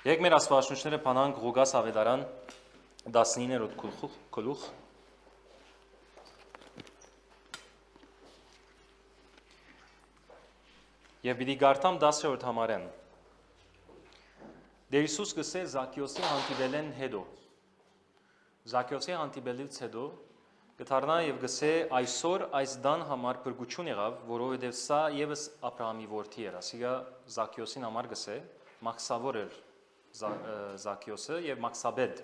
Եկ մեր աստվածաշունչները բանանք Ղուկաս ավետարան 19-րդ գլուխ եւ պիտի գարտամ 10-րդ համարեն։ Դեր Հիսուս գսե Զաքիոսի հանդիպելեն հետո։ Զաքիոսի հանդիպելուց հետո գտարնա եւ գսե այսօր այս դան համար բրգություն եղավ, որովհետեւ սա եւս Աբրահամի որդի էր, ասիկա Զաքիոսին համար գսե մաքսավոր էր Զաքիոսը եւ մաքսաբեդ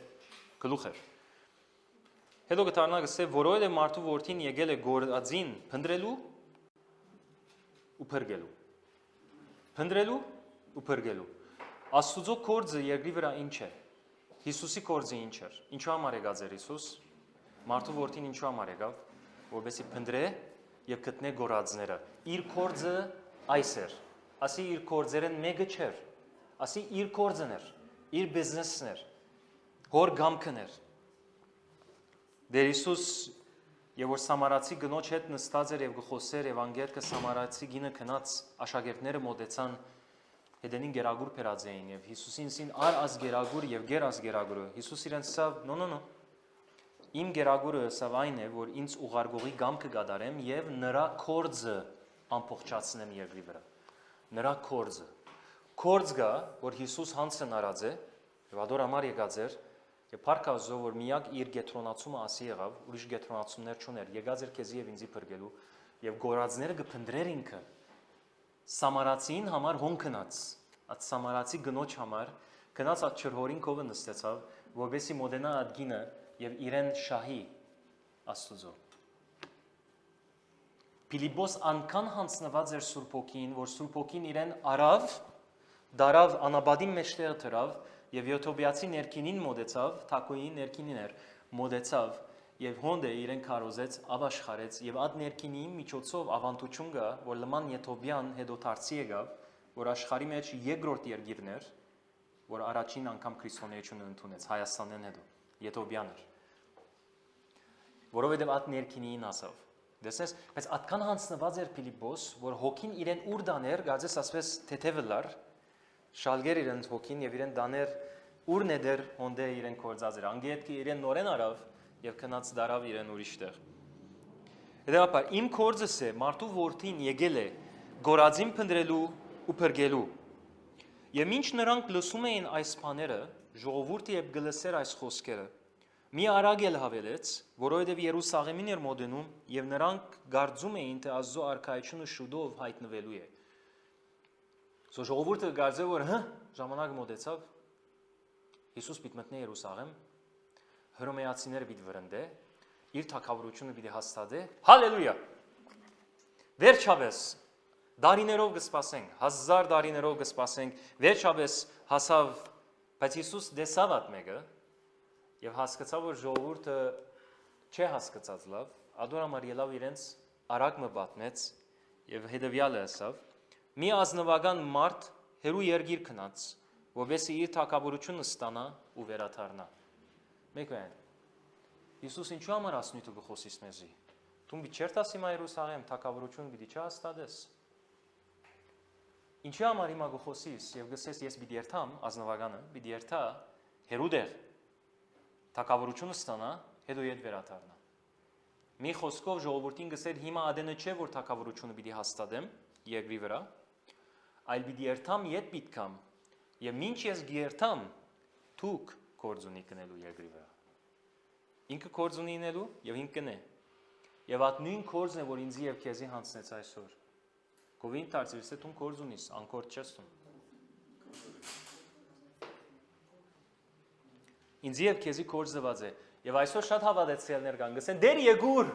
գլուխ էր։ Հետո գտարնա գսե որովհետեւ մարդու որդին եկել է գորածին փնտրելու ու փրկելու։ Փնտրելու ու փրկելու։ Աստուծո կորձը երկրի վրա ինչ է։ Հիսուսի կորձը ինչ էր։ Ինչու համար եկած էր Հիսուս։ Մարդու որդին ինչու համար եկավ, որովհետեւ փնտրե եւ գտնե գորածները։ Իր կորձը այս էր։ Ասի իր կորձերեն մեկը չէր։ Ասի իր կորձն էր, իր բիզնեսն էր, հոր գամքն էր։ Դեր Հիսուս եւ որ Սամարացի գնոջ հետ նստած էր եւ գխոսեր Եվանգելքը Սամարացի գինը քնած աշակերտները մոտեցան հետենին գերագուր փերած էին եւ Հիսուսին սին ար աս գերագուր եւ գեր աս գերագուրը Հիսուս իրեն սավ նո իմ գերագուրը սավ այն է որ ինձ ուղարկողի գամքը գադարեմ եւ նրա կորձը ամփոփչացնեմ երկրի վրա նրա կորձը կորձ գա որ Հիսուս հանցն արած է եւ ադոր համար եկած էր եւ փառքազո որ միակ իր գետրոնացումը ասի եղավ ուրիշ գետրոնացումներ չուներ եկած էր քեզի եւ ինձի փրկելու եւ գորածները գփնդրեր ինքը Սամարացին համար հոնքնած այդ Սամարացի գնոջ համար գնաց այդ չրհորին կովը նստեցավ որովհետեւ մոդենա այդ գինը եւ իրեն շահի Աստուծո Փիլիպոս անքան հանցնված էր Սուրբ Օքին որ Սուրբ Օքին իրեն արավ դարավ անաբադի մեջտեղ դրավ եւ Եթոբիացի ներքինին մոդեցավ թակոյի ներքինին էր մոդեցավ եւ հոնդը իրեն քարոզեց աբաշխարեց եւ այդ ներքինի միջոցով ավանդություն կա որ լման Եթոբիան հետո դարձի եկավ որ աշխարհի մեջ երկրորդ երկիրն էր որ առաջին անգամ քրիստոնեությունը ընդունեց Հայաստանեն հետո Եթոբիան էր որովհետեւ այդ ներքինին ասավ դեսես բայց այդքան հանցնված էր Փիլիպոս որ հոգին իրեն ուր դաներ գազես ասես թեթևլար շալգեր իրեն հոգին եւ իրեն դաներ ուր նեդեր հոնդե իրեն կորձած էր անգետքի իրեն նորեն արավ եւ քնած դարավ իրեն ուրիշտեղ Հետեւաբար իմ կորձս է մարդու որդին եկել է գորածին փնտրելու ու փրկելու եւ ինչ նրանք լսում էին այս բաները ժողովուրդը եւ գլսեր այս խոսքերը մի արագել հավելեց որովհետեւ Երուսաղեմին էր մոտենում եւ նրանք գարձում էին թե Աստծո արքայությունը շուտով հայտնվելու է Սո ժողովուրդը գարձե որ ժամանակը մոտեցավ Հիսուս պիտի մտնի Երուսաղեմ հռոմեացիները պիտի վրընդե իր թագավորությունը պիտի հաստատե հալելույա վերջապես դարիներով կսպասենք 1000 դարիներով կսպասենք վերջապես հասավ բայց Հիսուս դեսավ այդ մեկը եւ հասկացավ որ ժողովուրդը չէ հասկացած լավ ադոր համար ելավ իրենց արագ մը պատմեց եւ հետեւյալը ասավ մի ազնվական մարդ հերու երգիր քնած որովհետեւ իր թագավորությունը ստանա ու վերաթարնա Մեկն Հիսուս ինչու համար ասնույթը գխոսիս մեզի Դու մի չերտասի մա Երուսաղեմ թագավորություն պիտի չհաստատես Ինչու համար հիմա գխոսիս եւ գսես ես պիտի երթամ ազնվականը պիտի երթա հերուդեր թագավորությունը ստանա հետո իդ վերաթարնա Մի խոսքով ժողովրդին գսեր հիմա ադենը չէ որ թագավորությունը պիտի հաստատեմ երկրի վրա այլ պիտի երթամ իդ պիտքամ եւ ինչ ես գերթամ դուք կորձունի կնելու երկրի վրա Ինքը կորձունի ինելու եւ ինքը կնե եւ այդ նույն կորձն է որ ինձի եւ քեզի հանցնեց այսօր Գովին դարձրես թե դու կորձունիս անկորձ չես դու Ինձի եւ քեզի կորձված է եւ այսօր շատ հավատացյալներ կան գսեն դեր եկուր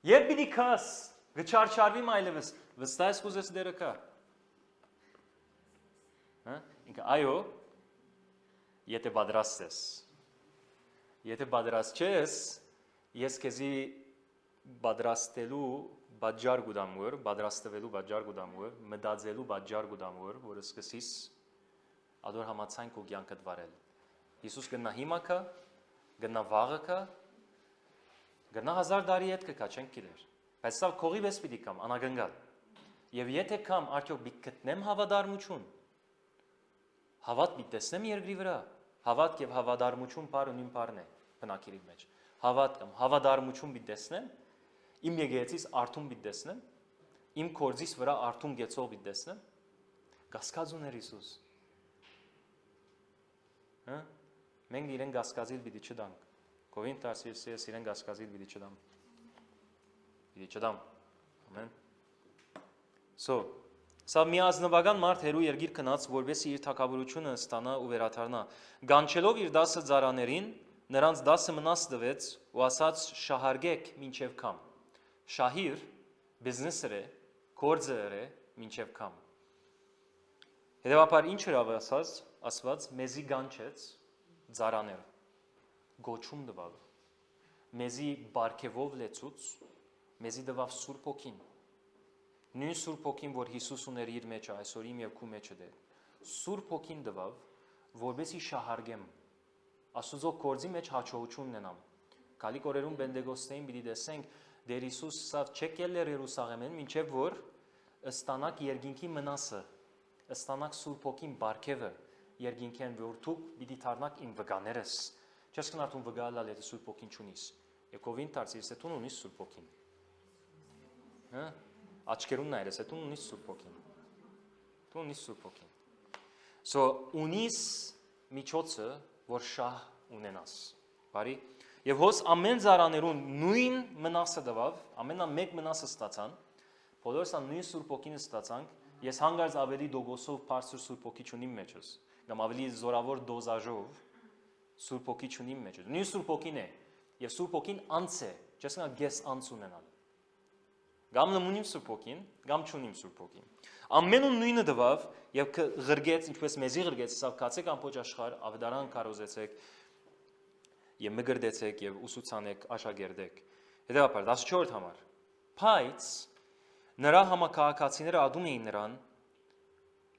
երբ պիտի քաս գչարչարվի մայլևս վստահ ես կուզես դերը կա Ինքը այո Եթե պատրաստ ես Եթե պատրաստ չես ես քեզի պատրաստելու բաժար գուդամուր պատրաստվելու բաժար գուդամուր մտածելու բաժար գուդամուր որը սկսես ադոր համացանք ու կյանքդ վարել Հիսուս գնա հիմա կա գնա վաղը կա գնա 1000 տարի հետ կա չենք գիտեր բայց սա քողի վես պիտի կամ անագնգալ եւ եթե կամ արդյոք պիտի գտնեմ հավատարմություն Հավատ պիտի տեսնեմ երկրի վրա։ Հավատ եւ հավատարմություն բառը նույն բառն է բնակիրի մեջ։ Հավատ կամ հավատարմություն պիտի տեսնեմ, իմ եկեղեցիս արթուն պիտի տեսնեմ, իմ կորձիս վրա արթուն գեցող պիտի տեսնեմ։ Կասկած ուներ Հիսուս։ Հա? Մենք իրեն կասկածիլ պիտի չդանք։ Կովին տասիրս իրեն կասկածիլ պիտի չդամ։ Պիտի չդամ։ Ամեն։ Սա միազնվական մարդ հերու երգիր կնաց, որովհետեւ իր թակավորությունը ստանա ու վերաթարնա։ Գանչելով իր 10 ծառաներին, նրանց 10 մնաց տվեց ու ասաց շահարգեք մինչև քամ։ Շահիր բիզնեսը է, գործը է մինչև քամ։ Հետևաբար ինչ հրավ ասված, մեզի գանչեց ծառաները, գոչում տվավ, մեզի բարգևով լեցուց, մեզի տվավ Սուրբ Հոգին։ Նույն Սուրբ Հոգին, որ Հիսուս ուներ իր մեջ այսօր իմ եւ քու մեջը դեր։ Սուրբ Հոգին տվավ, որովհետեւ շահարգեմ, Աստծո գործի մեջ հաջողություն ունենամ։ Գալի օրերում Պենտեկոստեին պիտի տեսենք, Տեր Հիսուս սա չեկել էր Երուսաղեմեն, մինչև որ ստանաք երկինքի մնասը, ստանաք Սուրբ Հոգին բարգևը երկինքեն, որ դուք պիտի դառնաք իմ վկաներս։ Չես կնարդում վկայալ եթե Սուրբ Հոգին չունիս։ Եկովին դարձիր, թե դու ունիս Սուրբ Հոգին։ Հա? Աչքերուն նայրես, դու ունիս Սուրբ Հոգին։ Դու ունիս Սուրբ Հոգին։ So ունիս միջոցը, որ շահ ունենաս։ Բարի։ Եվ հոս ամեն ծառաներուն նույն մնասը տվավ, ամենամեկ մնասը ստացան, բոլորս նույն Սուրբ Հոգին ստացանք, ես հանգարց ավելի դոգոսով բարձր Սուրբ Հոգի չունիմ մեջս, կամ ավելի զորավոր դոզաժով Սուրբ Հոգի չունիմ մեջս։ Նույն Սուրբ Հոգին է, եւ Սուրբ Հոգին անց է, չես նա գես անց ունենալ։ Գամ նմունիմ Սուրբ Հոգին, գամ չունիմ Սուրբ Հոգին։ Ամենուն նույնը տվավ եւ ղրգեց, ինչպես մեզի ղրգեց, սա կացեք ամբողջ աշխարհ, ավետարան կարոզեցեք եւ մգրդեցեք եւ ուսուցանեք, աշակերտեք։ Հետեւաբար 14 համար։ Բայց նրա համակարգացիները ադում էին նրան,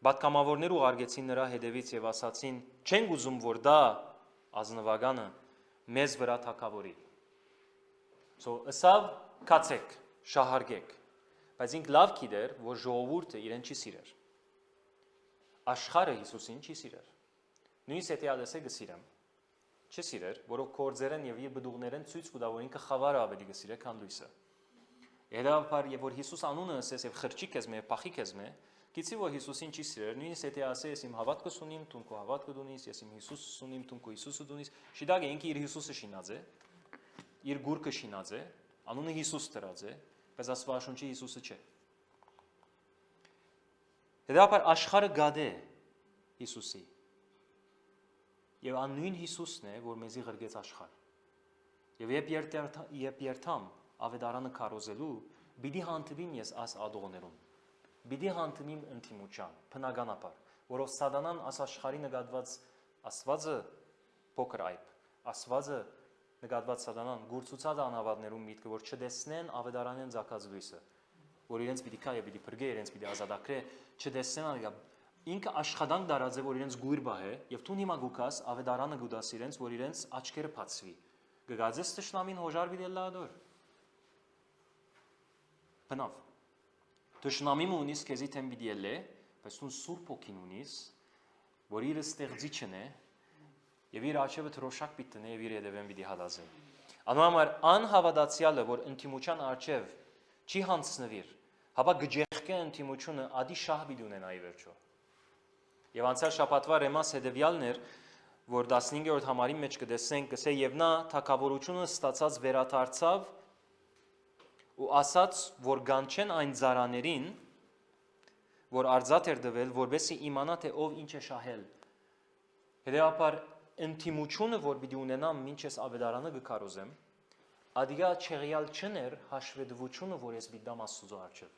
պատգամավորներ ուղարկեցին նրա հետևից եւ ասացին. չենք ուզում, որ դա ազնվականը մեզ վրա թակավորի։ Ըսավ կացեք, շահարգեք, բայց ինք լավ գիտեր, որ ժողովուրդը իրեն չի սիրեր։ Աշխարհը Հիսուսին չի սիրեր։ Նույնիսկ եթե ադեսը գսիրեմ, չի սիրեր, որով կորձերեն եւ իր բդուղներեն ցույց կտա, որ ինքը խավարը ավելի գսիրե, քան լույսը։ Հետևաբար, եւ որ Հիսուս անունը ասես եւ խրճի քեզ մե, փախի քեզ մե, գիտի որ Հիսուսին չի սիրեր, նույնիսկ եթե ասես իմ հավատքս ունիմ, դու քո հավատքը դունիս, ես իմ Հիսուսս ունիմ, դու քո Հիսուսը դունիս, շիդագը ինքը իր Հիսուսը շինած է, իր գուրկը շինած է, անունը Հիսուս դրած է, բայց Աստվածաշունչի Հիսուսը չէ։ Հետևաբար աշխարհը գադե Հիսուսի։ Եվ աննույն Հիսուսն է, որ մեզի ղրգեց աշխարհ։ Եվ երբ երթամ ավետարանը քարոզելու, պիտի հանդիպիմ ես աս ադողներում։ Պիտի հանդիպիմ ինտիմության, բնականաբար, որով սատանան աս աշխարհի նկատված Աստվածը փոքր այբ, Աստվածը նկատված սատանան գուրցուցած անավատներում միտքը, որ չտեսնեն ավետարանեն ցակած լույսը, որ իրենց պիտի կայ պիտի բրգե, իրենց պիտի ազատագրե, չտեսնեն ինքը աշխատանք դարած է, որ իրենց գույր բահե, եւ դու հիմա գուկաս ավետարանը գուտաս իրենց, որ իրենց աչքերը բացվի։ Գգածես տշնամին հոժար պիտի լադոր։ Բնավ։ Տշնամին ունիս քեզի թեմ պիտի ելե, բայց դու Սուրբ Հոգին ունիս, որ իր ստեղծիչն է, եւ իր աչքը թրոշակ պիտի տնե եւ իր հետևեն պիտի հալազե։ Անհամար անհավատացյալը, որ ինտիմության աչև չի հանցնվիր, հապա գջեղկե ինտիմությունը ադի շահ պիտի ունենա ի վերջո։ Եվ անցյալ շաբաթվա ռեմաս հետևյալն էր, որ 15-րդ համարի մեջ կտեսենք, գսե եւ նա թակավորությունը ստացած վերադարձավ ու ասաց, որ գանչեն այն ծառաներին, որ արձատ էր դվել, որբեսի իմանա թե ով ինչ է շահել։ Հետեւաբար ինտիմությունը, որ պիտի ունենամ մինչես ավետարանը գկարոզեմ, ադիգա չեղյալ չներ հաշվետվությունը, որ ես պիտի դամ Աստծո առջև։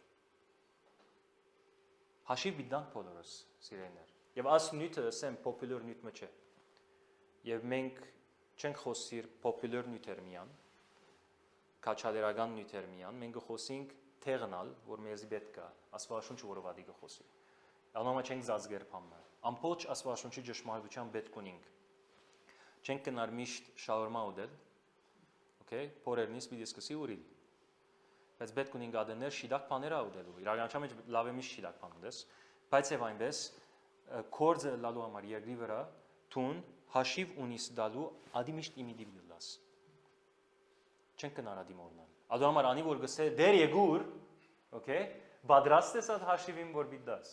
Հաշիվ պիտի դանք բոլորս, սիրելիներ։ Եվ աս նյութը ասեմ պոպուլար նյութ մը չէ։ Եվ մենք չենք խոսիր պոպուլար նյութեր միան, քաչալերական նյութեր միան, մենք խոսենք թեղնալ, որ մեզի պետք է, Աստվածաշունչը որով ադի խոսի։ Անոմա չենք զազգեր փամը։ Ամբողջ Աստվածաշունչի ճշմարտության պետք ունենք։ Չենք կնար միշտ շաուրմա ուտել, okay, փորերնից պիտի սկսի ուրիլ։ Բայց պետք ունենք ադներ շիդակ բաներ ուտելու։ Իրականության մեջ լավ է միշտ շիդակ բան ուտես, բայց եւ այնպես կորձը լալու համար երկրի վրա տուն հաշիվ ունիս դալու ադի միշտ իմիդիմ դլաս չեն կնար ադի մորնալ ադու համար անի որ գսե դեր եգուր okay բադրաստ ես այդ հաշիվին որ բիդաս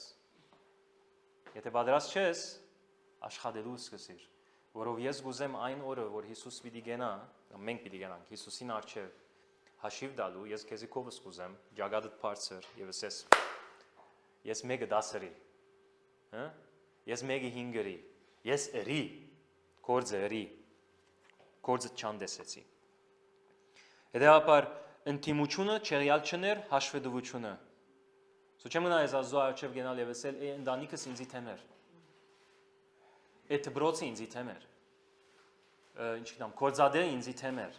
եթե բադրաստ չես աշխատելու սկսիր որով ես գուզեմ այն օրը որ Հիսուս պիտի գնա մենք պիտի գնանք Հիսուսին առջև հաշիվ դալու ես քեզի կովս գուզեմ ջագադդ բարձր եւ ես մեկը 10-րի հա ես մեկը 5-րի ես երի կորձը չանդեսեցի հետեւաբար ինտիմությունը չեղյալ չներ հաշվետվությունը սո չեմ գնա ես ազո առջև գնալ եւ ասել ընտանիքս ինձի թեմեր այդ բրոցը ինձի թեմեր ինչ գիտեմ կորձադը ինձի թեմեր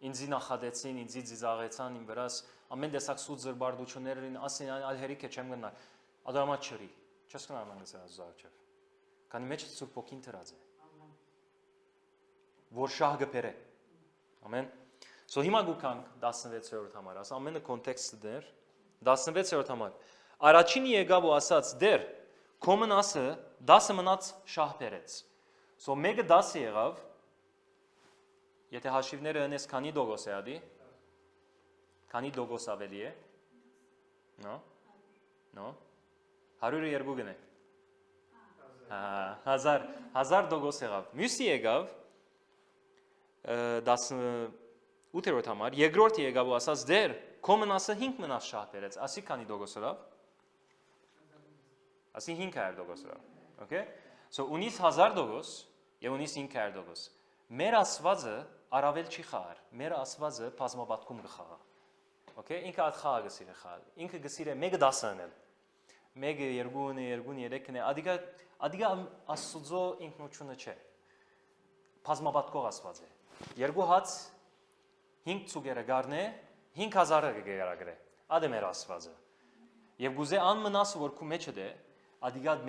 ինձի նախադեցին ինձի ծիծաղեցան իմ վրաս ամեն տեսակ սուտ զրբարդություններին ասեն այլ հերիք է չեմ գնալ ադամա չրի չես գնալ ամեն դեսա ազո առջև քանի մեջ սուրբ ոգին դրած է որ շահ գբերե ամեն So հիմա գուքանք 16-րդ համար, ասա ամենը կոնտեքստը դեր, 16-րդ համար, առաջին եկավ ու ասաց դեր, քո մնասը 10 մնաց շահ բերեց, so մեկը 10 եղավ, եթե հաշիվները ընես քանի դոգոս է ադի, քանի դոգոս ավելի է, no, 102 գնե, 1000 դոգոս եղավ, մյուսի եկավ, 8-րդ համար, երկրորդ եկավ ու ասաց դեր, քո մնասը 5 մնաս շահ բերեց, ասի քանի դոգոս ըրավ, ասի 500 դոգոս ըրավ, okay? So ունիս 1000 դոգոս և ունիս 500 դոգոս, մեր ասվածը առավել չի խաղար, մեր ասվածը բազմապատկում կխաղա, okay? Ինքը այդ խաղը գսիր է խաղալ, ինքը գսիր է մեկը 10 անել, մեկը 2, 3, ադիգա աստուծո ինքնությունը չէ, բազմապատկող ասված է, երկու հաց 5 ծուգերը գարնե, 5000-ը գերագրե, ադե մեր ասվածը, և գուզե անմնասը, որ կու մեջը դե, ադիգատ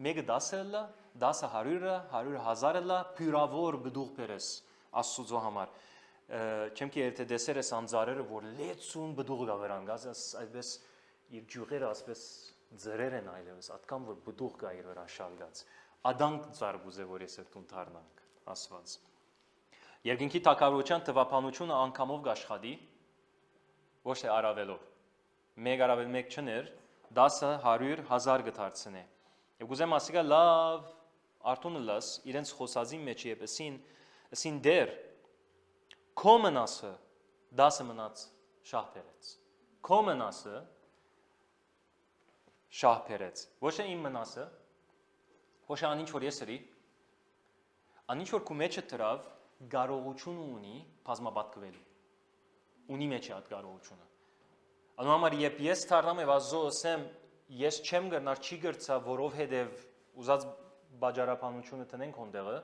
մեկը 10-ը լա, 10-ը 100-ը, 100-ը 1000-ը լա, պյուրավոր գդուղ պերես աստուծո համար, չեմ կի երթե դեսեր ես անձարերը, որ լեցուն բդուղ գա վերանգազ, այդպես իր ջյուղերը ասպես ձրեր են այլևս, ատկան որ բդուղ գա իր վրա շալգած, ադանք ձար գուզե, որ ես երթուն թարնանք, ասված Երկինքի թակավորության տվապանությունը անգամով գաշխատի, ոչ թե առավելով, մեկ առավել մեկ չներ, 10-ը 100 1000 գթարցնե, և գուզեմ ասիկա լավ արդունը լաս, իրենց խոսազին մեջ եվ ասին դեր, քո մնասը 10-ը մնաց շահ պերեց, քո մնասը շահ պերեց, ոչ է իմ մնասը, ոչ է անինչ որ ես երի, անինչ որ կու մեջը տրավ, Գարողություն ունի բազմապատկվելու, ունի մեջ է այդ գարողությունը, անու համար եբ ես թարնամ և ազո ասեմ, ես չեմ գրնար չի գրծա, որով հետև ուզած բաջարապանությունը տնենք հոնդեղը,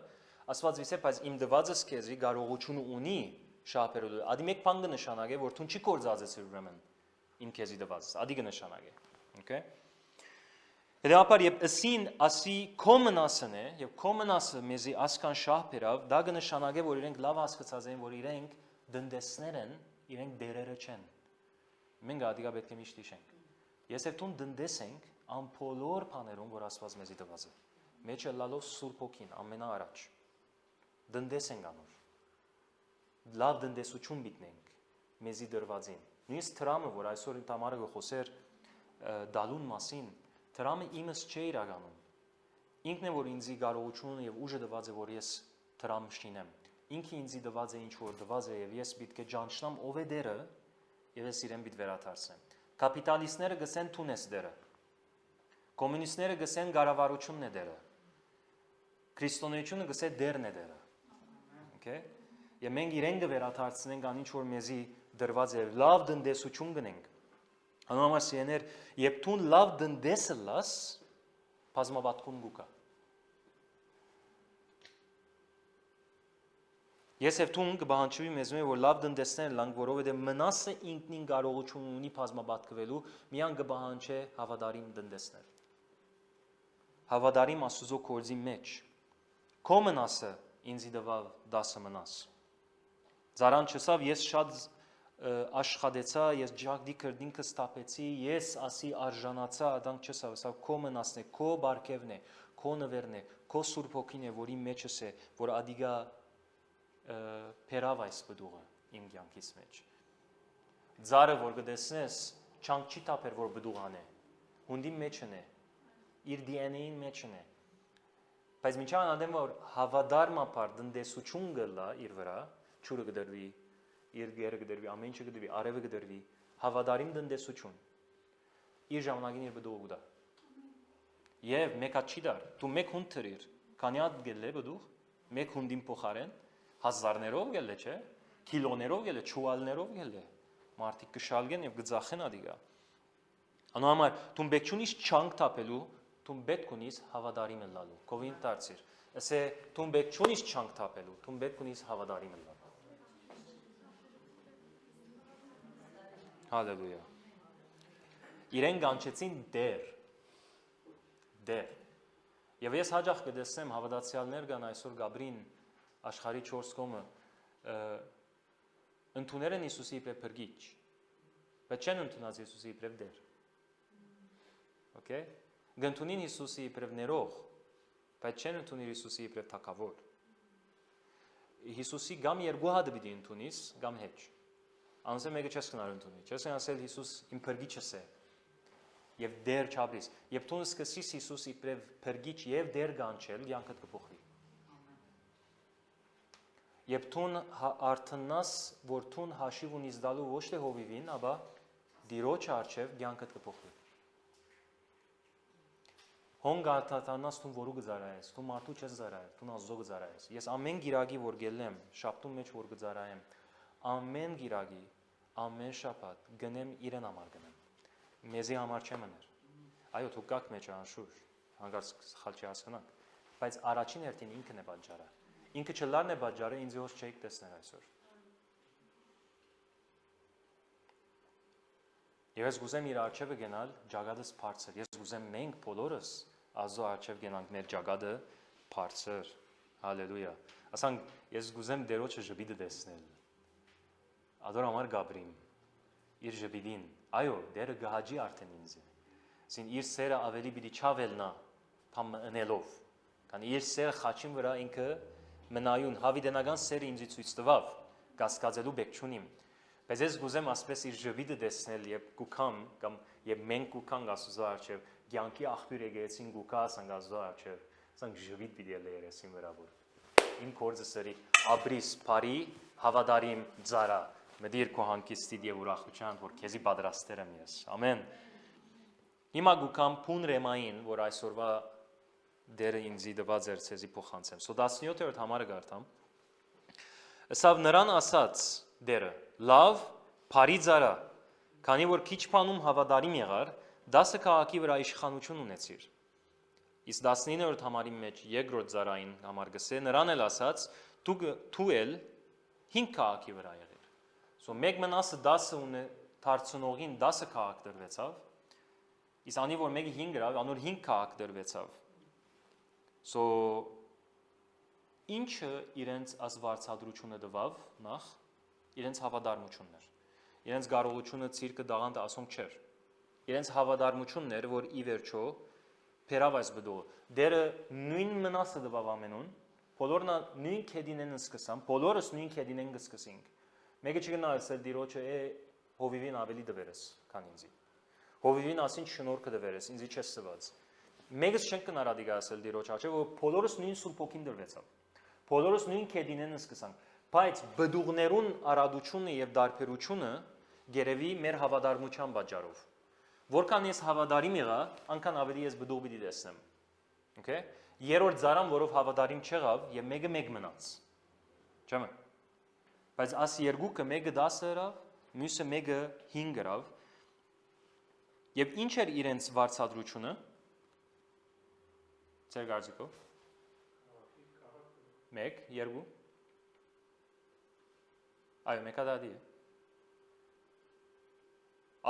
ասված վիսե, բայց իմ դվածս կեզի գարողությունը ունի շահպերելու, ադի մեկ պան գնշանակ է, որ թուն չի կործածեցիր ուրեմն իմ կեզի դվածս, ադի գնշանակ է, okay? Հետևաբար եբ ասին ասի քո մնասն է և քո մնասը մեզի ասկան շահ բերավ, դա կնշանակե, որ իրենք լավ հասկացած են, որ իրենք դնդեսներ են, իրենք դերերը չեն։ Մենք ադիգա պետք է միշտ իշենք։ Ես և տուն դնդես ենք ամփոլոր բաներում, որ Աստված մեզի տված է։ Մեջը լալով Սուրբ Հոգին ամենաառաջ։ Դնդես ենք անոր։ Լավ դնդեսություն բիտնենք մեզի դրվածին։ Նույնիսկ տրամը, որ այսօր Տամարը գխոսեր դալուն մասին, տրամը իմս չէ իրականում։ Ինքն է, որ ինձի կարողությունը և ուժը տված է, որ ես տրամ շինեմ։ Ինքը ինձի տված է, ինչ որ տված է, և ես պիտի ճանչնամ ով է դերը, և ես իրեն պիտի վերադարձեմ։ Կապիտալիստները գսեն տուն ես դերը։ Կոմունիստները գսեն կառավարությունն է դերը։ Քրիստոնեությունը գսե դերն է դերը։ Okay? Եվ մենք իրեն կվերադարձնենք ան ինչ որ մեզի դրված է, լավ դնդեսություն գնենք։ Անոմար սիեներ, եբ տուն լավ դնդեսը լաս, բազմապատկում գուկա։ Ես և տուն կբահանչվի մեզում է, որ լավ դնդեսներ լանք, որովհետև մնասը ինքնին կարողություն ունի բազմապատկվելու, միան կբահանչ է հավատարիմ դնդեսներ։ Հավատարիմ Աստուծո գործի մեջ։ Քո մնասը ինձի տվավ 10 մնաս։ Զարան չսավ, ես շատ աշխատեցա, ես ջակդի կրդինքը ստապեցի, ես ասի արժանացա, ադանք չսավ, սավ քո մնասն է, քո բարգևն է, քո նվերն է, քո Սուրբ Հոգին է, որի մեջս է, որ ադիգա փերավ այս բդուղը իմ կյանքից մեջ։ Ձարը, որ գտեսնես, չանք չի տապեր, որ բդուղան է, հունդի մեջն է, իր DNA-ին մեջն է։ Բայց միջան անդեմ, որ հավադարմապար դնդեսություն գլա իր վրա, չուրը գդրվի, իր գերը գդրվի, ամեն ինչը գդրվի, արևը գդրվի, հավադարիմ դնդեսություն, իր ժամանակին իր բդուղ ուդա։ Եվ մեկա չի դար, դու մեկ հունդ թրիր, քանի հատ գել է բդուղ, մեկ հունդին փոխարեն, հազարներով գել է, չէ, կիլոներով գել է, չուալներով գել է, մարդիկ կշալգեն և գծախեն ադիգա։ Անոհամար, դու բեք չունիս չանք տապելու, դու պետք ունիս հավադարիմ լալու, կովին դարձիր, ասե դու բեք չունիս չանք տապելու, դու պետք ունիս հավադարիմ լալու։ Հալելույա։ Իրեն գանչեցին դեր։ Եվ ես հաջախ կդեսեմ հավատացյալներ կան այսօր Գաբրին աշխարհի 4 կողմը ընդուներ են Հիսուսի իբրև փրկիչ, բայց չեն ընդունած Հիսուսի իբրև դեր։ Okay? Գընդունին Հիսուսի իբրև ներող, բայց չեն ընդունիր Հիսուսի իբրև թագավոր։ Հիսուսի գամ երկու հատ պիտի ընդունիս, գամ հեչ։ Անսե մեկը չես կնար ընդունի, չես ասել Հիսուս իմ փրկիչս է։ Եվ դեր չաբրիս, եւ դու սկսես Հիսուս իբրև փրկիչ եւ դեր գանչել, կյանքդ կփոխվի։ Եվ դու արթնաս, որ դու հաշիվ ունիս դալու ոչ թե հովիվին, ապա դիրոջ արչեւ կյանքդ կփոխվի։ Հոն գարտատանաս դու որու գզարայես, դու մարդու չես զարայես, դու ազո գզարայես։ Ես ամեն գիրագի որ գելեմ, շաբթու մեջ որ գզարայեմ, ամեն գիրագի, ամեն շաբաթ գնեմ իրեն համար գնեմ։ Մեզի համար չեմ մներ։ Այո, դու կաք մեջ անշուր, հանգարց սխալ չի հասկանանք, բայց առաջին հերթին ինքն է պատճառը։ Ինքը չլարն է պատճառը, ինձ հոս չեք տեսնել այսօր։ Եվ ես գուզեմ իր արջևը գնալ ջագադս բարձր։ Ես գուզեմ մենք բոլորս ազո արջև գնանք մեր ջագադը բարձր։ Հալելույա։ Ասանք ես գուզեմ դերոջը ժպիտը տեսնել։ Ադոր համար Գաբրին իր ժպիտին։ Այո, դերը գահաջի արդեն ինձ։ Սին իր սերը ավելի պիտի չավելնա, փամ ընելով։ Քանի իր սերը խաչին վրա ինքը մնայուն հավիտենական սերը ինձ ցույց տվավ, կասկածելու բեք չունիմ։ Բայց ես գուզեմ ասպես իր ժպիտը տեսնել եւ գուքամ կամ եւ մենք գուքանք Աստծո առջեւ, ցանկի աղբյուր եկեցին գուքա ասանք Աստծո առջեւ, ասանք ժպիտ պիտի լերեսին վրա որ։ Իմ կորձը սերի աբրիս բարի հավադարիմ ծարա մդիր քո հանգիստի եւ ուրախության որ քեզի պատրաստել եմ ես ամեն հիմա գուքամ փուն ռեմային որ այսօրվա դերը ինձի դված էր ցեզի փոխանցեմ սո 17-րդ համարը գարտամ ասավ նրան ասած դերը լավ բարի ծարա քանի որ քիչ բանում հավադարիմ եղար 10 քաղաքի վրա իշխանություն ունեցիր իսկ 19-րդ համարի մեջ երկրորդ ծարային համար գսե նրան էլ ասած դու էլ 5 քաղաքի վրա եղիր So մեկ մնասը 10 ունե դարձնողին 10 քաղաք դրվեցավ իսկ անի որ մեկը 5 գրավ անոր 5 քաղաք դրվեցավ So ինչը իրենց ազվարցադրությունը դվավ նախ իրենց հավադարմությունն էր իրենց կարողությունը ցիրկը դաղանդ ասոնք չէր իրենց հավադարմությունն էր որ ի վերջո փերավ այս բդո դերը նույն մնասը դվավ ամենուն բոլորն նույն քեդինեն սկսան բոլորս նույն քեդինեն սկսենք Մեկը չգնա ասել դիրոջը հովիվին ավելի դվերես, քան ինձի։ Հովիվին ասին շնորհքը դվերես, ինձի չես սված։ Մեկը չեն կնար ադիգա ասել դիրոջ աչը, որ բոլորս նույն Սուրբ Հոգին դրվեցավ։ Բոլորս նույն քեդինեն սկսանք, բայց բդուղներուն արադությունը եւ դարբերությունը գերեւի մեր հավադարմության պատճառով։ Որքան ես հավադարիմ եղա, անքան ավելի ես բդուղ պիտի տեսնեմ։ Okay? Երրորդ ծարան, որով հավադարիմ չեղավ եւ մեկը մեկ մնաց։ Չէ՞ Բայց աս երկուքը մեկը 10 գրավ, մյուսը մեկը 5 գրավ։ Եվ ինչ էր իրենց վարձատրությունը։ Ձեր կարծիքով։ 1, 2։ Այո, մեկը դա դի է։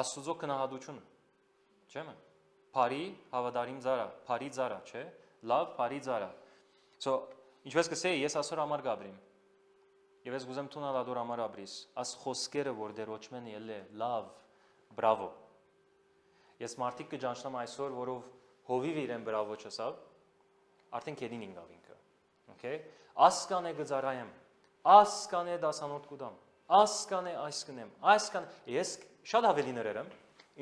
Աստծո քնահատությունը։ Չէ՞։ Բարի հավադարիմ ծարա, բարի ծարա, չէ՞։ Լավ, բարի ծարա։ So, ինչպես կսեի, ես այսօր համար Գաբրիմ Եվ ես գուզեմ տունալ ադոր համար աբրիս, աս խոսքերը, որ դերոչմեն ել է, լավ, բրավո։ Ես մարդիկ կջանչնամ այսօր, որով հովիվ իրեն բրավո չսավ, արդեն քեդին ինգավ ինքը։ Okay? Ասկան է գծարայեմ, ասկան է դասանոթ կուդամ, ասկան է այս կնեմ, ասկան ես շատ ավելի ներերեմ,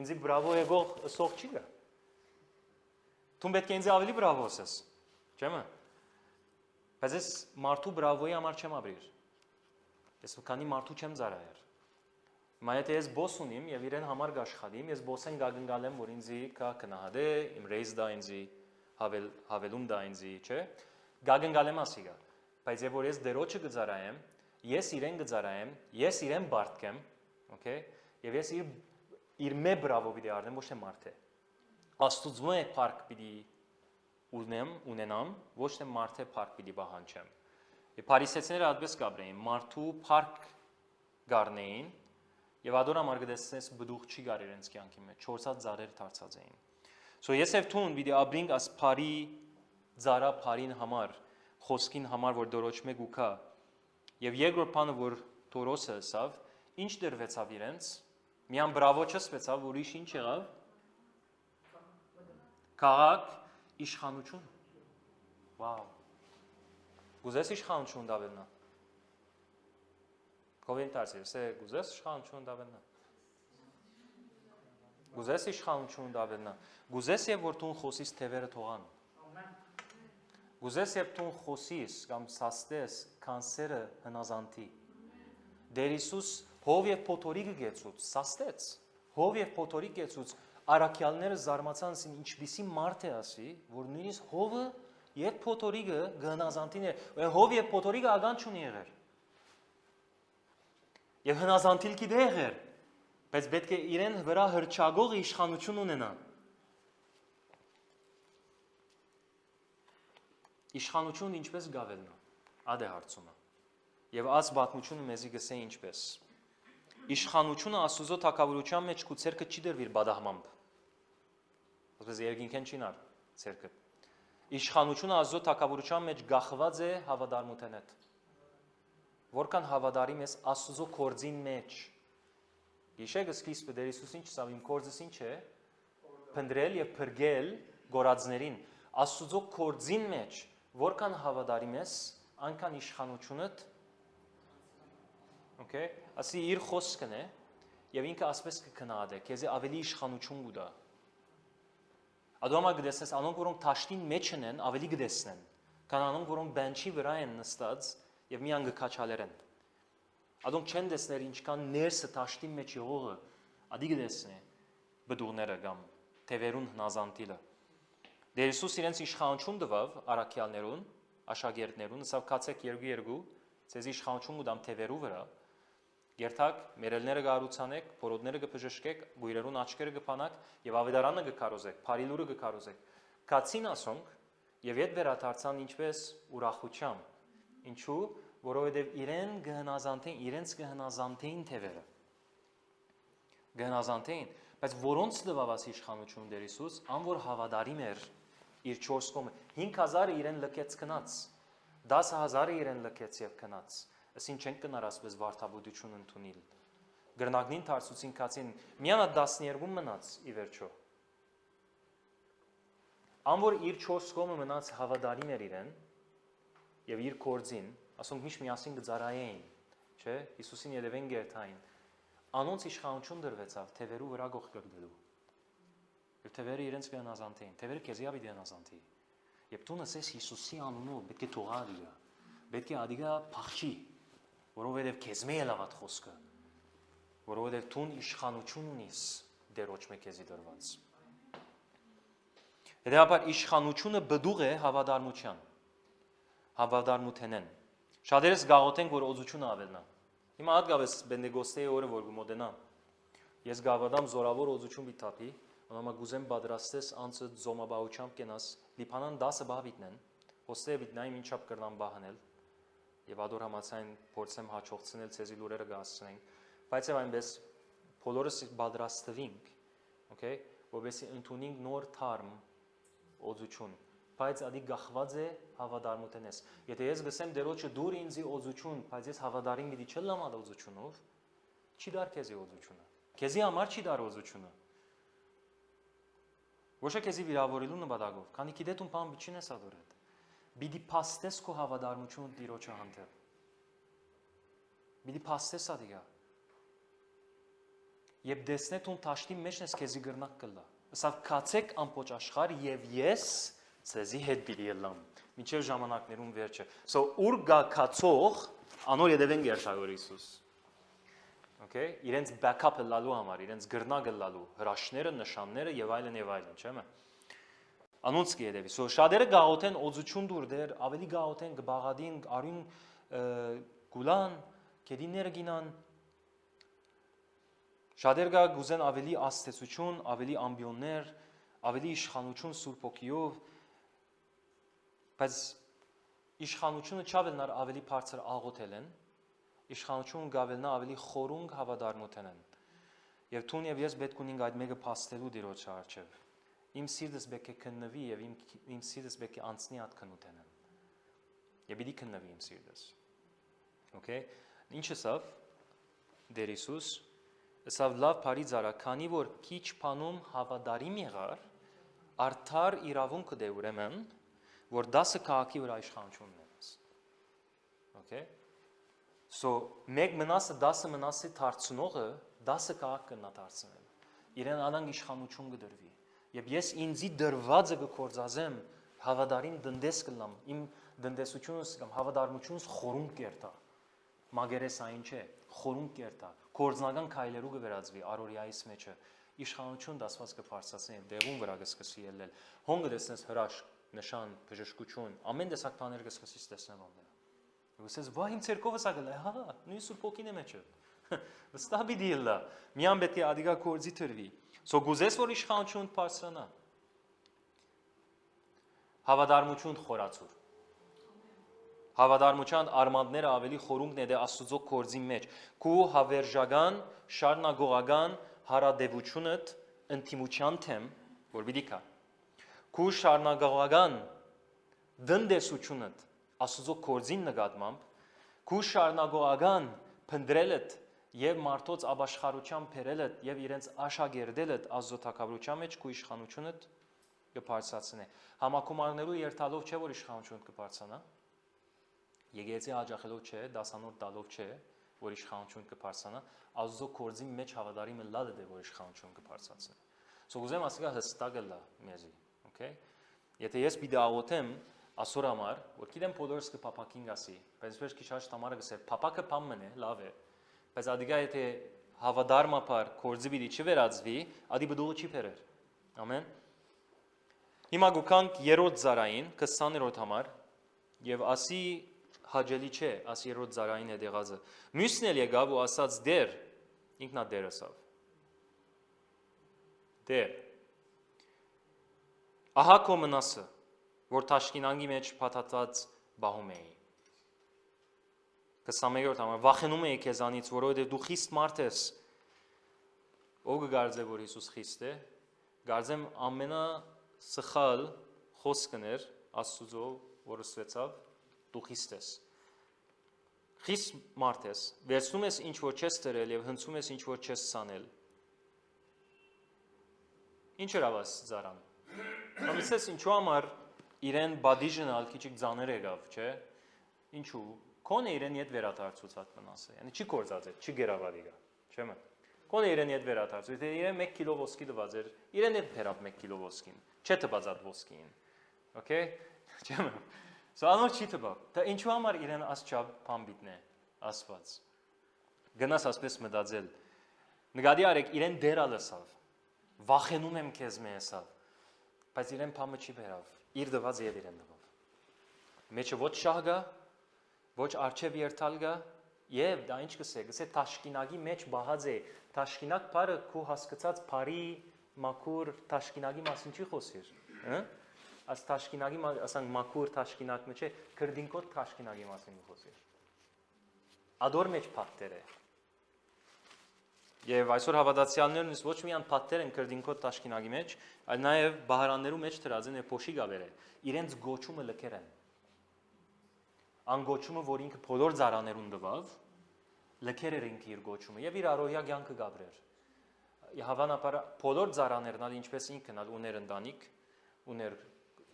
ինձի բրավո եղող սող չի գա։ Դու պետք է ինձ ավելի բրավո ասես, չեմը։ Բայց ես մարդու բրավոյի համար չեմ ապրիր։ Ես քանի մարդու չեմ ծարայեր։ Հիմա եթե ես բոս ունիմ եւ իրեն համար գաշխատիմ, ես բոսեն գագնգալեմ, որ ինձի կա կնահատե, իմ ռեյզ դա ինձի, հավելում դա ինձի, չէ։ Գագնգալեմ ասիգա։ Բայց եւ որ ես դերոջը գծարայեմ, ես իրեն գծարայեմ, ես իրեն բարդկեմ, okay։ Եվ ես իր մե բրավո պիտի առնեմ, ոչ թե մարդը։ Աստուծո է փառք պիտի ունենամ, ոչ թե մարդը փառք պիտի պահանջեմ։ Եվ փարիսեցիները այդպես կապրեին, մարդու փառք գառնեին, եւ ադորա մարգդեսնես բդուղ չի գար իրենց կյանքի մեջ, 4 ծառեր դարձած էին։ So ես եւ թուն պիտի ապրենք աս փարի ծառա փարին համար, խոսքին համար, որ դորոջ մեկ ու կա։ Եվ երկրորդ բանը, որ Թորոսը ասավ, ինչ դրվեցավ իրենց, միան բրավո չսվեցավ, ուրիշ ինչ եղավ։ Քաղաք, իշխանություն։ Վաու։ Գուզես իշխանություն դավելնա։ Կովենտարսի, սե գուզես իշխանություն դավելնա։ Գուզես իշխանություն դավելնա։ Գուզես եւ որ տուն խոսիս թևերը թողան։ Գուզես եւ տուն խոսիս կամ սաստես կանսերը հնազանդի։ Դեր Հիսուս հով եւ փոթորիկը գեցուց, սաստեց։ Հով եւ փոթորիկ գեցուց, արաքյալները զարմացան, ինչպիսի մարդ է ասի, որ նույնիսկ հովը եւ փոթորիկը գնազանդին է։ Հով եւ փոթորիկը ագան չունի եղեր։ Եվ հնազանդիլ գիտե եղեր, բայց պետք է իրեն վրա հրճագող իշխանություն ունենա։ Իշխանությունը ինչպես գավելնա, ադե հարցումը։ Եվ աս բաթմությունը մեզի գսե ինչպես։ Իշխանությունը Աստուծո թակավորության մեջ քու ցերկը չի դրվիր բադահմամբ։ Ասես երկինքեն չինար ցերկը։ Իշխանությունը Աստուծո թակավորության մեջ գախված է հավատարմության հետ։ Որքան հավատարիմ ես Աստուծո կորձին մեջ։ Իշեգը սկիզբը Տեր Հիսուս ինչ ասավ, իմ կորձս ինչ է։ Փնդրել եւ փրկել գորածներին։ Աստուծո կորձին մեջ որքան հավատարիմ ես, այնքան իշխանությունդ, okay, ասի իր խոսքն է, եւ ինքը ասպես կքնահատե, քեզի ավելի իշխանություն կուտա։ Ադոմա գտեսնես, անոնք որոնք թաշտին մեջ են, ավելի գտեսնեն, քան անոնք որոնք բենչի վրա են նստած եւ միան գքաչալեր են։ Ադոնք չեն տեսներ ինչքան ներսը թաշտին մեջ եղողը, ադի գտեսնե բդուղները կամ թևերուն հնազանդիլը։ Տեր Հիսուս իրենց իշխանություն տվավ արաքյալներուն, աշակերտներուն, ասավ կացեք 2-2, ցեզ իշխանություն կտամ թևերու վրա։ Երթակ մերելները կառուցանեք, փորոտները կփժշկեք, գույրերուն աչքերը կփանակ եւ ավետարանը կկարոզեք, փարիլուրը կկարոզեք։ Կացին ասոնք եւ իդ վերադարձան ինչպես ուրախությամբ։ Ինչու՞, որովհետեւ իրեն գհնազանդեն, իրենց գհնազանդեն թևերը։ Գհնազանդեն, բայց որոնց տվավաս իշխանություն Տեր Հիսուս, ան որ հավատարիմ էր իր 4 կողմը 5000-ը իրեն լքեց քնած 10000-ը իրեն լքեց եւ քնած ասին չեն կնար ասպես վարդապետություն ընդունել գրնագնին դարձուցին կացին միանա 12 մնաց ի վերջո ան որ իր 4 կողմը մնաց հավատարիմ էր իրեն եւ իր կորձին ասոնք միշտ միասին գծարայեին չէ Հիսուսին երևեն գերթային անոնց իշխանություն դրվեցավ թևերու վրա գող կգդելու Եվ թևերը իրենց կհնազանդեին, թևերը քեզի ապի դհնազանդի։ Եվ դու նսես Հիսուսի անունով պետք է թողարիա, պետք է ադիգա փախչի, որովհետև քեզ մե լավատ խոսքը, որովհետև դու իշխանություն ունիս դերոջ մեկ քեզի դրված։ Հետևաբար իշխանությունը բդուղ է հավատարմության, հավատարմութենեն։ Շատերս գաղութենք, որ օծությունը ավելնա։ Հիմա հատկապես Բենտեկոստեի օրը որ գումոդենա, ես գավադամ զորավոր օծություն բիթապի Անամա գուզեմ բադրաստես անցը զոմաբահությամբ կենաս, լիպանան 10 բահվիտնեն, հոստեը բիտնային մինչապ կրնան բահանել, և ադոր համացային փորձեմ հաչողցնել ծեզի լուրերը գասցնենք, բայց և այնպես բոլորս բադրաստվինք, որովհետեւ ընդունենք նոր թարմ օծություն, բայց ադի գախված է հավատարմութենես։ Եթե ես գսեմ դերոջը դուր ինձի օծություն, բայց ես հավատարիմ գիտի չլամ ադ օծությունով, չի դար քեզի օծությունը։ Քեզի համար չի դար օծությունը։ Ոչ է քեզի վիրավորելու նպատակով, քանի գիտե դու բան բիչին ես ադորդ։ Բիդի փաստես քո հավատարմությունը Տիրոջը հանդեպ։ Բիդի փաստես ադիգա։ Եվ դեսնետ ուն տաշտի մեջ ես քեզի գրնակ կլա։ Ասավ քացեք ամբողջ աշխարհ եւ ես ցեզի հետ բիդի ելամ։ Մինչև ժամանակներուն վերջը։ So ուր գա քացող անոր յետևեն գերշագոր Հիսուս։ Okay, իրենց backup-ը լալու համար, իրենց գրնագը լալու, հրաշները, նշանները եւ այլն, չէ՞։ Անոնց կերևի։ So շատերը գաղութեն օծություն դուր դեր, ավելի գաղութեն գբաղադին, արին գուլան, կեդիները գինան։ Շատեր գա գուզեն ավելի աստեցություն, ավելի ամբիոններ, ավելի իշխանություն Սուրբ Օգիով, բայց իշխանությունը չավելնար ավելի բարձր աղոթել են, իշխանություն գավելնա ավելի խորունգ հավատարմութեն են։ Եվ թուն եւ ես պետք ունենք այդ մեկը փաստելու Տիրոջ առջև։ Իմ սիրտս պետք է քննվի եւ իմ սիրտս պետք է անցնի այդ քննութեն։ Եվ պիտի քննվի իմ սիրտս։ Okay, ինչ ասավ Տեր Հիսուս, ասավ լավ բարի ծառա, քանի որ քիչ բանում հավատարիմ եղար, արդար իրավունքը դե ուրեմն, որ 10 քաղաքի վրա իշխանություն ունենաս։ Okay? So մեկ մնասը 10 մնասի դարձնողը 10 քաղաք կնա դարձնել։ Իրեն անանգ իշխանություն կդրվի։ Եվ ես ինձի դրվածը կկործազեմ հավատարիմ դնդես կլամ, իմ դնդեսությունս կամ հավատարմությունս խորունգ կերտա։ Մագերեսային չէ, խորունգ կերտա, կորձնական քայլերու կվերածվի առօրյայիս մեջը, իշխանություն դասված կբարձրացնի, դեղուն վրա կսկսի ելնել, հոնգը դեսնես հրաշք, նշան, բժշկություն, ամեն տեսակ բաներ կսկսի տեսնել ոնտեղ։ Ու ասես, «Վայ, իմ ցերկովս ագել է, հա, նույն Սուրբ Օգին է մեջը»։ Վստահ պիտի ելա, միան պետք է ադիգա կորձի թրվի։ So գուզես որ իշխանություն բարձրանա։ Հավատարմություն խորացուր։ Հավատարմության արմատները ավելի խորունգն է դե Աստուծո կորձի մեջ։ Քու հավերժական, շարնագողական հարադեվությունդ ինտիմության թեմ, որ պիտի կա։ Քու շարնագողական դնդեսությունդ Աստուծո կորձին նկատմամբ, քու շարնագողական փնդրելդ եւ մարդոց աբաշխարության բերելդ եւ իրենց աշակերտելդ Աստծո թակավորության մեջ քու իշխանությունդ կբարձրացնի։ Համակոմարներու երթալով չէ որ իշխանություն կբարձրանա։ Եկեղեցի հաջախելով չէ, դասանոր տալով չէ, որ իշխանություն կբարձրանա, Աստծո կորձի մեջ հավատարիմը լալը դե որ իշխանություն կբարձրացնի։ So ուզեմ ասիկա հստակ լա մեզի, okay։ Եթե ես պիտի աղոթեմ ասոր համար, որ գիտեմ բոլորս կփապակին գասի, բայց ես քիչ հաշտ համարը գսեր, փապակը փամն է, լավ է, բայց ադիգա եթե հավատարմապար կորձի պիտի չվերածվի, ադի բդուղը չի փերեր։ Ամեն։ Հիմա գուքանք երրորդ ծառային 20-րդ համար եւ ասի հաջելի չէ, աս երրորդ ծառային է դեղազը։ Մյուսն էլ եկավ ու ասաց դեր, ինքնա դեր ասավ։ Դեր։ Ահա քո մնասը, որ Թաշկինանգի մեջ փաթաթված բահում էի։ 21-րդ համար վախենում էի քեզանից, որովհետև դու խիստ մարդ ես։ Ով կգարձե որ Հիսուս խիստ է, գարձեմ ամենասխալ խոսքն էր Աստուծո, որը ստվեցավ, դու խիստ ես։ Խիստ մարդ ես, վերցնում ես ինչ որ չես տրել եւ հնցում ես ինչ որ չես ցանել։ Ինչ հրավաս ծառան։ Ամիսես ինչու համար իրեն բադիժնալ քիչիկ ձաներ եկավ, չէ։ Ինչու։ Կոնե իրեն իդ վերադարձուցած մնասը, yəni չի կորցած է, չի գերավարիգա, չէ՞։ Կոնե իրեն իդ վերադարձ, եթե իրեն 1 կիլո ոսկի տված էր, իրեն իդ փերապ 1 կիլո ոսկին, չէ տված այդ ոսկին։ Okay։ Չէ՞։ Սանոր չի տվա։ Դա ինչու համար իրեն ասչավ փամբիտնե, ասված։ Գնաս ասպես մտածել։ Նկատի արեք իրեն դերա լսավ։ Վախենում եմ քեզ մեսավ։ Բայց իրեն փամը չի վերավ։ Իր դված եւ իրեն դվավ։ Մեջը ոչ շահ գա, ոչ արչև երթալ գա, եւ դա ինչ կսե, գսե Թաշկինագի մեջ բահած է, Թաշկինակ բարը քու հասկացած բարի մաքուր Թաշկինագի մասին չի խոսիր, հա։ Աս Թաշկինագի ասանք մաքուր Թաշկինակն չէ, քրդինկոտ Թաշկինագի մասին խոսիր։ Ադոր մեջ փաթեր է։ Եվ այսօր հավատացյալներն ոչ միայն փաթեր են քրդինկոտ Թաշկինագի մեջ, այլ նաեւ բահարաններու մեջ դրած են եւ փոշի գաբեր է։ Իրենց գոչումը լքեր են։ Անգոչումը, որ ինքը բոլոր ծառաներուն տվավ, լքեր էր ինքը իր գոչումը եւ իր առօրյա կյանքը գաբրեր։ Հավանաբար բոլոր ծառաներն ալ ինչպես ինքն ալ ուներ ընտանիք, ուներ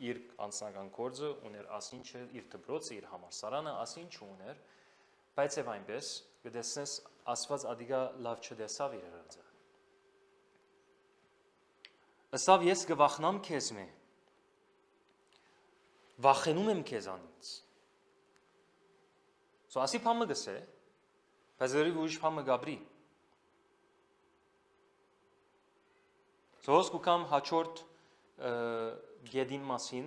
իր անձնական գործը ուներ, ասինչը իր դպրոցը, իր համալսարանը, ասինչ ուներ, բայց եւ այնպես կտեսնես Աստված ադիգա լավ չտեսավ իր հրացը։ Ըսավ ես կվախնամ քեզ մե։ Վախենում եմ քեզանից։ Սո ասի փամը գսե, բայց դեռ ուրիշ փամը գաբրի։ Սոս կուքամ հաջորդ գեդին մասին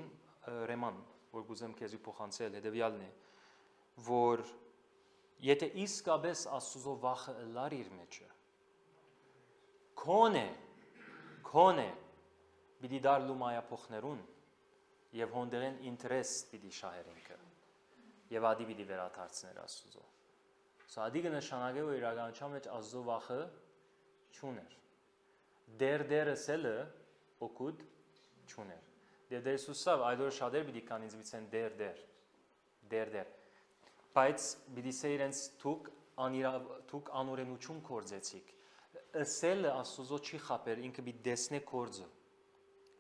ռեման, որ գուզեմ քեզի փոխանցել, հետևյալն է, որ եթե իսկապես Աստծո վախը լար իր մեջը, քոնե պիտի դար լումայափոխներուն եւ հոնդերեն ինտերես պիտի շահերինքը եւ ադի պիտի վերադարձներ Աստծո։ Սա ադի կնշանակե որ իրականության մեջ Աստծո վախը չուներ։ Դերսելը օգուտ չուներ։ Դեր Հիսուսը այդօր շատեր պիտի կան ինձ վիցեն դեր։ Բայց պիտի սե իրենց թուք անօրենություն կործեցիք։ Ասելը Աստծո չի խապեր, ինքը պիտի դեսնե կործը։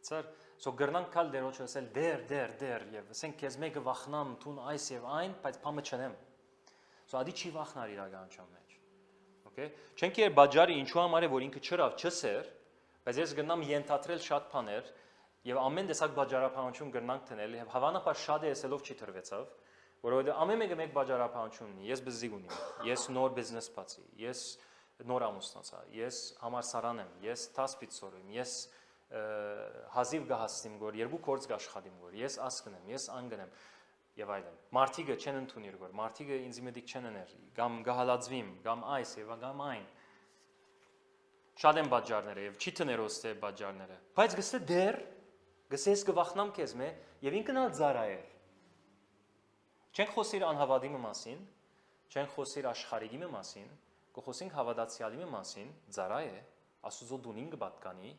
Ծար, սո գրնանք կալ դերոջ ասել դեր եւ ասենք քեզ մեկը վախնամ տուն այս եւ այն, բայց փամը չնեմ։ Սո ադի չի վախնար իրականության մեջ։ Okay։ Չենք երբ բաժարի ինչու համար է որ ինքը չրավ չսեր, բայց ես գնամ ենթադրել շատ բաներ եւ ամեն տեսակ բաժարապանություն գրնանք տնել եւ հավանաբար շատ է ասելով չի թրվեցավ, որովհետեւ ամեն մեկը մեկ բաժարապանություն ունի, ես բզզիգ ունիմ, ես նոր բիզնես բացի, ես նոր ամուսնացա, ես համալսարան եմ, ես տասպիցորում, ես հազիվ գահստիմ գոր, երկու կորց գաշխատիմ գոր, ես ասկնեմ, ես անգնեմ եւ այլն։ Մարտիկը չեն ընդունիր գոր, մարտիկը ինձ մետիկ չեն ներ, կամ գահալածվիմ, կամ այս եւ կամ այն։ Շատ են բաժարները եւ չի տներոս թե բաժարները։ Բայց գսե դեր, գսես կվախնամ քեզ մե եւ ինքն ալ ծարայել։ Չենք խոսիր անհավատի մասին, չենք խոսիր աշխարհի մասին, կխոսենք հավատացյալի մասին, ծարայ է, Աստծո դունին կպատկանի,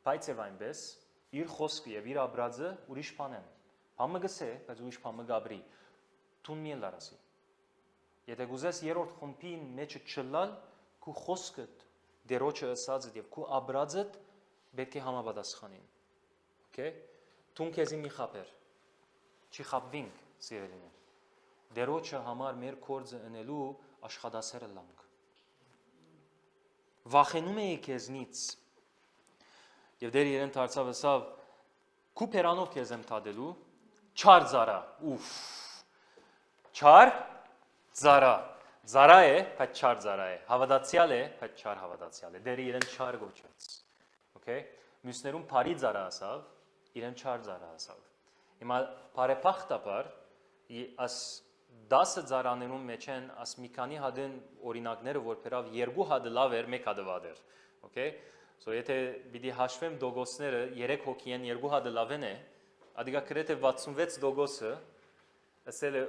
բայց եւ այնպես իր խոսքը եւ իր աբրածը ուրիշ բան են։ Համը գսե, բայց ուրիշ բանը գաբրի։ Տուն մի լարասի։ Եթե գուզես երրորդ խումբին մեջը չլալ, քու խոսքդ դերոջը ըսածը եւ քու աբրածդ պետք է համապատասխանին։ Okay։ Տուն քեզի մի խապեր։ Չի խապվինք, սիրելիներ։ Դերոջը համար մեր կորձը ընելու աշխատասերը լանք։ Վախենում էի քեզնից։ Եվ դեր իրեն դարձավ ասավ քու պերանով քեզ եմ թադելու չար ծարա ուֆ չար ծարա ծարա է բայց չար ծարա է հավատացյալ է բայց չար հավատացյալ է դեր իրեն չար գոչեց okay մյուսներուն բարի ծարա ասավ իրեն չար ծարա ասավ հիմա բարեփոխտաբար աս 10 ծարաներուն մեջ են աս մի քանի հատեն օրինակները որ բերավ երկու հատ լավ էր մեկ հատ վատ էր okay So եթե պիտի հաշվեմ դոգոսները 3 հոգի են, 2 հատը լավեն է, ադիգա գրեթե 66 դոգոսը ասել է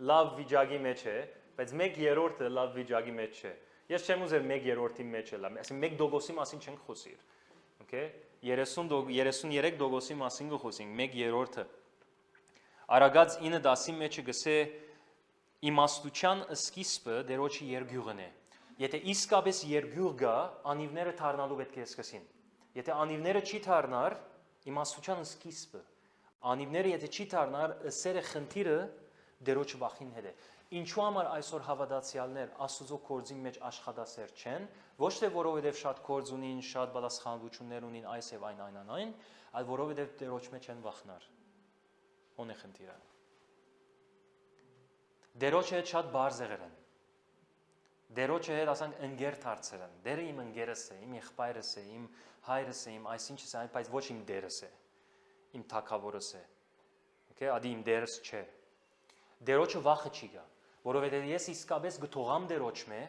լավ վիճակի մեջ է, բայց 1/3-ը լավ վիճակի մեջ չէ։ Ես չեմ ուզեր 1/3-ի մեջ է լավ, ասեմ 1 դոգոսի մասին չենք խոսիր։ Okay? 33 դոգոսի մասին կխոսենք, 1/3-ը։ Արագած 9-10-ի մեջը գսե իմաստության սկիզբը դերոջի երկյուղն է։ Եթե իսկապես երկյուղ գա, անիվները դառնալու պետք է սկսին։ Եթե անիվները չի դառնար, իմաստության սկիզբը։ Անիվները եթե չի դառնար, սերը խնդիրը դերոջ վախին հետ է։ Ինչու համար այսօր հավատացյալներ Աստծո կորձի մեջ աշխատասեր չեն, ոչ թե որովհետև շատ կորձ ունին, շատ պատասխանատվություններ ունին այս եւ այն, այլ որովհետև դերոջ մեջ են վախնար։ Ո՞ն է խնդիրը։ Դերոջը շատ բարձ եղել են։ Դերոջը հետ ասենք ընկեր դարձել են։ Դերը իմ ընկերս է, իմ եղբայրս է, իմ հայրս է, իմ այսինչս է, բայց ոչ իմ դերս է, իմ թագավորս է։ Okay, ադի իմ դերս չէ։ Դերոջը վախը չի գա, որովհետև ես իսկապես գթողամ դերոջ մե,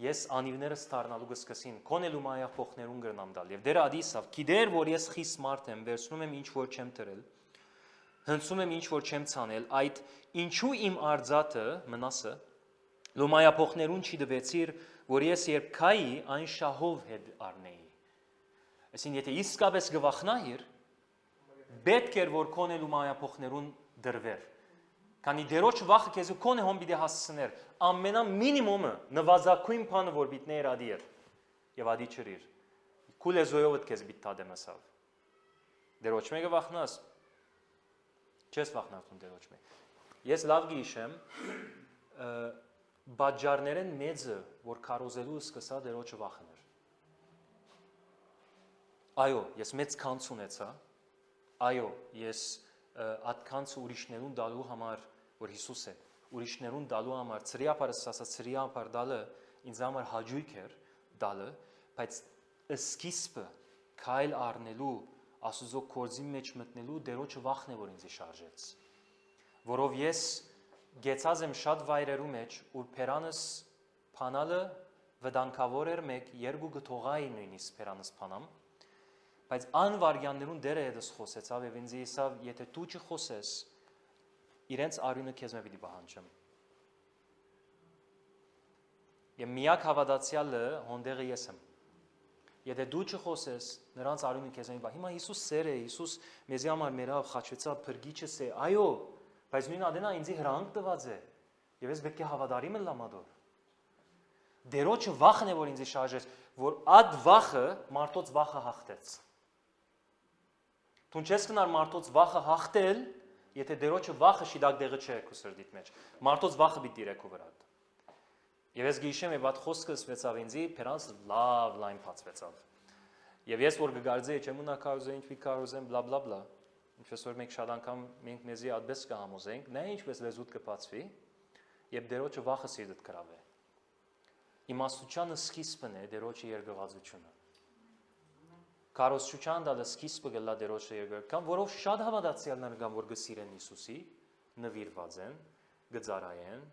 ես անիվներս դառնալու կսկսին, քոնելու մայախփոխներուն գրնամ դալ։ Եվ դերը ադի սավ, գիտեր որ ես խիստ մարդ եմ, վերցնում եմ ինչ որ չեմ տրել, հնցում եմ ինչ որ չեմ ցանել, այդ ինչու իմ արձատը մնասը լոմայափոխներուն չի դվեցիր, որ ես երբ քայի այն շահով հետ առնեի։ Այսինքն եթե իսկապես գվախնայիր, պետք էր որ քոնե լոմայափոխներուն դրվեր։ Քանի դերոջ վախը քեզ քոնե հոմ պիտի հասցներ, ամենամինիմումը նվազագույն բանը որ պիտի ներ ադի էր։ Եվ ադի չրիր։ Քուլեզոյովդ քեզ պիտի տադեմ ասավ։ Դերոջ մեկը վախնաս։ Չես վախնացում դերոջ մեկ։ Ես լավ գիշեմ, բաժարներեն մեծը, որ կարոզելու սկսա դերոջը վախներ։ Այո, ես մեծ քանց ունեցա։ Այո, ես ատքանց ուրիշներուն դալու համար, որ Հիսուս է, ուրիշներուն դալու համար, ծրիապարը ասա, ծրիապար դալը ինձ համար հաջույք էր դալը, բայց սկիզբը քայլ առնելու, Աստուծո գործի մեջ մտնելու դերոջը վախն է, որ ինձ շարժեց։ Որով ես գեցած եմ շատ վայրերու մեջ, ու փերանս փանալը վտանգավոր էր մեկ, երկու գթողայի նույնիսկ փերանս փանամ, բայց անվարյաններուն դերը հետս խոսեցավ եւ ինձ ասավ, եթե դու չխոսես, իրենց արյունը քեզ մե պիտի պահանջեմ։ Եվ միակ հավատացյալը հոնդեղը ես եմ։ Եթե դու չխոսես, նրանց արյունը քեզ մե պահ։ Հիմա Հիսուս սեր է, Հիսուս մեզի համար մերավ խաչվեցավ փրկիչս է։ Այո, բայց նույն ադենա ինձի հրանք տված է։ Եվ ես պետք է հավատարիմ եմ լամադոր։ Դերոջը վախն է, որ ինձի շարժեց, որ այդ վախը մարդոց վախը հաղթեց։ Դու չես կնար մարդոց վախը հաղթել, եթե դերոջը վախը շիդակ դեղը չէ քո սրտիդ մեջ։ Մարդոց վախը պիտի դիրեք ու վրա։ Եվ ես գիշեմ եւ այդ խոսքը սկսվեցավ ինձի, փերանս լավ լայն փածվեցավ։ Եւ ես որ գգարձեի չեմ ունա կարոզե ինչ մի կարոզեմ բլա բլա բլա։ Ինչպես որ մենք շատ անգամ մենք մեզի այդպես կհամոզենք, նա ինչպես լեզուդ կփածվի, եւ դերոջը վախը սիրտդ կրավե։ Իմաստությանը սկիզբն է դերոջը երգվածությունը։ Կարոզչության դալը սկիզբը գլա դերոջը երգական, որով շատ հավատացյալներ կան, որ գսիրեն Հիսուսի, նվիրված են, գծարայեն,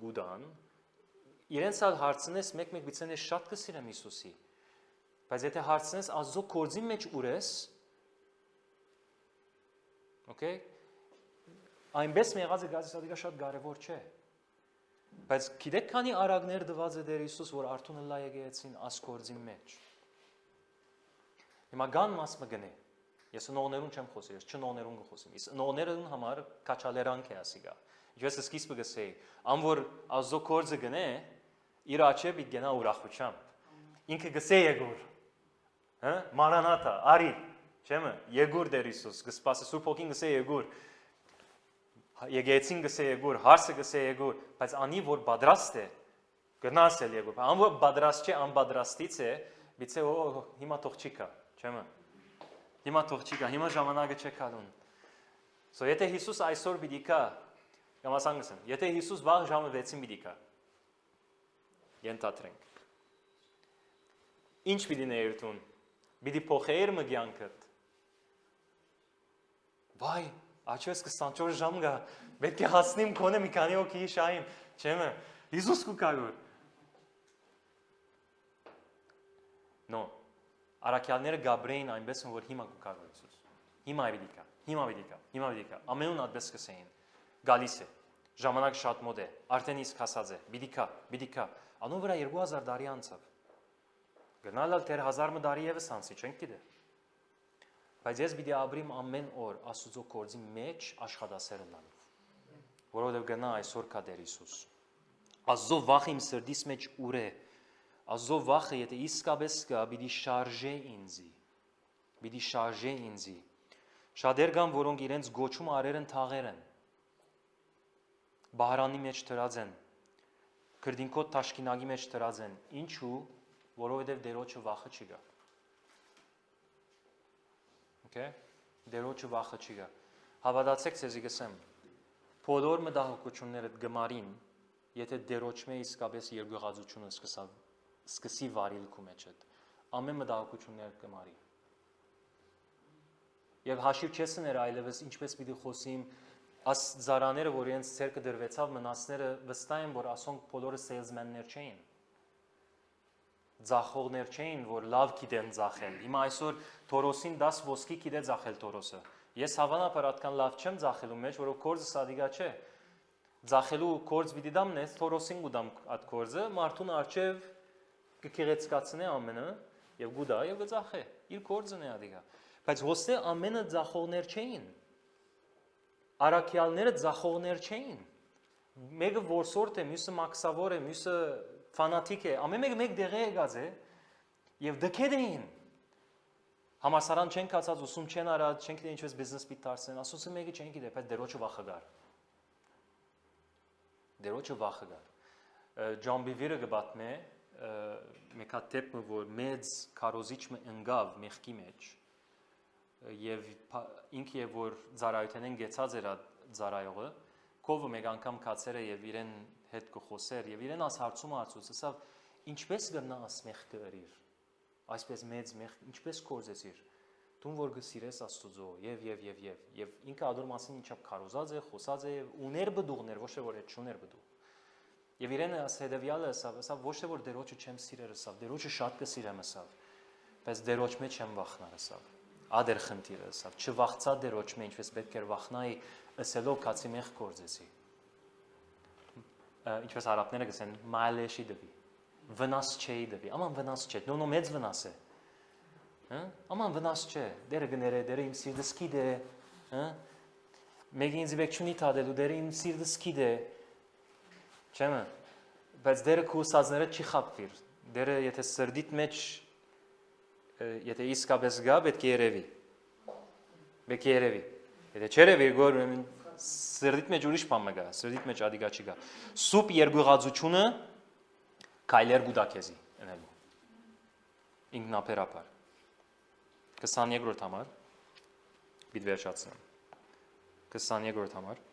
գուդան։ Իրենց ալ հարցնես մեկ-մեկ բիցեն ես շատ կսիրեմ Հիսուսի։ Բայց եթե հարցնես Աստծո գործի մեջ ուր ես, okay, այնպես մեղածը գազի սադիկա շատ կարևոր չէ։ Բայց գիտեք քանի արագներ դված է Տեր Հիսուս, որ արթունը լա եկեցին աս գործի մեջ։ Հիմա գան մաս մը գնե։ Ես նողներուն չեմ խոսի, ես չնողներուն կխոսեմ։ Իսկ նողներուն համար կաչալերանք է ասիգա։ Ես սկիզբը գսեի, ամ որ Աստծո գործը գնե, իր աչե պիտի գնա ուրախությամբ։ Ինքը գսե Եգուր։ Հա? Մարանաթա, արի, չեմը, Եգուր Տեր Հիսուս, կսպասի Սուրբ Հոգին գսե Եգուր։ Եկեցին գսե Եգուր, հարսը գսե Եգուր, բայց անի որ պատրաստ է, գնաս էլ Եգուր։ Ամ որ պատրաստ չէ, անպատրաստից է, բիցե օ հիմա թող չի կա, չեմը։ Հիմա թող չի կա, հիմա ժամանակը չէ կալուն։ So եթե Հիսուս այսօր պիտի կա, կամ ասանգսեմ, եթե Հիսուս վաղ ժամը 6-ին պիտի կա։ Ենթադրենք։ Ինչ պիտի ներդուն։ Պիտի փոխեիր մգյանքդ։ Վայ, աչես 24 ժամ գա, պետք է հասնիմ քոնե մի քանի օքի շահիմ, չեմը։ Հիսուս կուկագոր։ No։ Արաքյալները գաբրեին այնպես որ հիմա կուկագոր Հիսուս։ Հիմա պիտի կա, հիմա պիտի կա, հիմա պիտի կա։ Ամենուն այդպես կսեին։ Գալիս է։ Ժամանակ շատ մոտ է, արդեն իսկ հասած է, պիտի կա։ Անու վրա 2000 տարի անցավ։ Գնալալ թեր 1000 տարի եւս անցի, չենք գիտե։ Բայց ես պիտի ապրիմ ամեն օր Աստուծո գործի մեջ աշխատասեր լինելով։ Որովհետեւ գնա այսօր կա Տեր Հիսուս։ Աստծո վախը իմ սրտիս մեջ ուր է։ Աստծո վախը եթե իսկապես կա, պիտի շարժե ինձի։ Շատեր կան, որոնք իրենց գոչում արերն թաղեր են։ Բահարանի մեջ դրած են, քրդինքոտ տաշկինագի մեջ դրած են, ինչու, որովհետև դերոջը վախը չի գա։ Okay? Դերոջը վախը չի գա։ Հավատացեք ցեզի գսեմ, բոլոր մտահոգությունները գմարին, եթե դերոջ մեջ իսկապես երգողացությունը սկսի վարիլ քու մեջդ, ամեն մտահոգությունները գմարի։ Եվ հաշիվ չես ներ այլևս ինչպես պիտի խոսիմ աս զարաները, որ իրենց ցերկը դրվեցավ մնացները վստահ են, որ ասոնք բոլորը salesmen-ներ չէին։ Ձախողներ չէին, որ լավ գիտեն ձախել։ Հիմա այսօր Թորոսին 10 ոսկի գիտե ձախել Թորոսը։ Ես հավանաբար այդքան լավ չեմ ձախելու մեջ, որով կորձը սադիգա չէ։ Ձախելու կորձ պիտի դամնես, Թորոսին գուդամ այդ կորձը, մարդուն արջև կքեղեցկացնե ամենը եւ գուդա եւ գծախե։ Իր կորձն է ադիգա։ Բայց ոստե ամենը ձախողներ չէին։ Արաքյալները ձախողներ չէին։ Մեկը որսորդ է, մյուսը մաքսավոր է, մյուսը ֆանատիկ է, ամեն մեկը մեկ դեղի եկած է եւ դքեդ էին։ Համասարան չեն կացած, ուսում չեն արած, չեն գիտե ինչպես բիզնես պիտի դարձնեն, ասոցը մեկը չեն գիտե, բայց դերոջը վախը գար։ Դերոջը վախը գար։ Ջոն Բիվիրը գբատնե մեկ հատ դեպքը, որ մեծ քարոզիչը ընկավ մեղքի մեջ եւ ինքը եւ որ ծառայութենեն գեցած էր ծառայողը, կովը մեկ անգամ կացեր է եւ իրեն հետ կխոսեր եւ իրեն աս հարցումը հարցուցեցավ, ինչպես գտնաս մեղքը ըրիր։ Այսպես մեծ մեղք, ինչպես կորզեցիր։ Դու որ գսիրես Աստուծո եւ ինքը ադոր մասին ինչապ քարոզած է, խոսած է, ուներ բդուղներ, ոչ թե որ այդ չուներ բդուղ։ Եվ իրենը ասեդավյալը ասավ, ոչ թե որ դերոջը չեմ սիրեր ասավ, դերոջը շատ կսիրեմ ասավ, բայց դերոջ մեջ չեմ վախնար ասավ։ Ադեր խնդիրը ասավ, չվախծա դերոջ մեջ, ինչպես պետք էր վախնայի, ասելով կացի մեղ կորձեցի։ Ինչպես արաբները գսեն, մայլեշի դվի, վնաս չէի դվի, աման վնաս չէ, նոնո մեծ վնաս է, աման վնաս չէ, դերը գները, դերը իմ սիրտս գիտե, մեկի ինձ բեք չունի թադելու, դերը իմ սիրտս գիտե, չեմը, բայց դերը քու սազները չի խապվիր, դերը եթե սրդիտ մեջ, եթե իսկապես գա, պետք է երևի, եթե չերևի, գոր սրդիտ մեջ ուրիշ պամը գա, սրդիտ մեջ ադիգա չի գա, սուպ երգուղածությունը կայլեր գուդակեզի ընելու, ինգնապերապար, 22-րդ համար, բիտ վերջացնեմ, 22-րդ համար,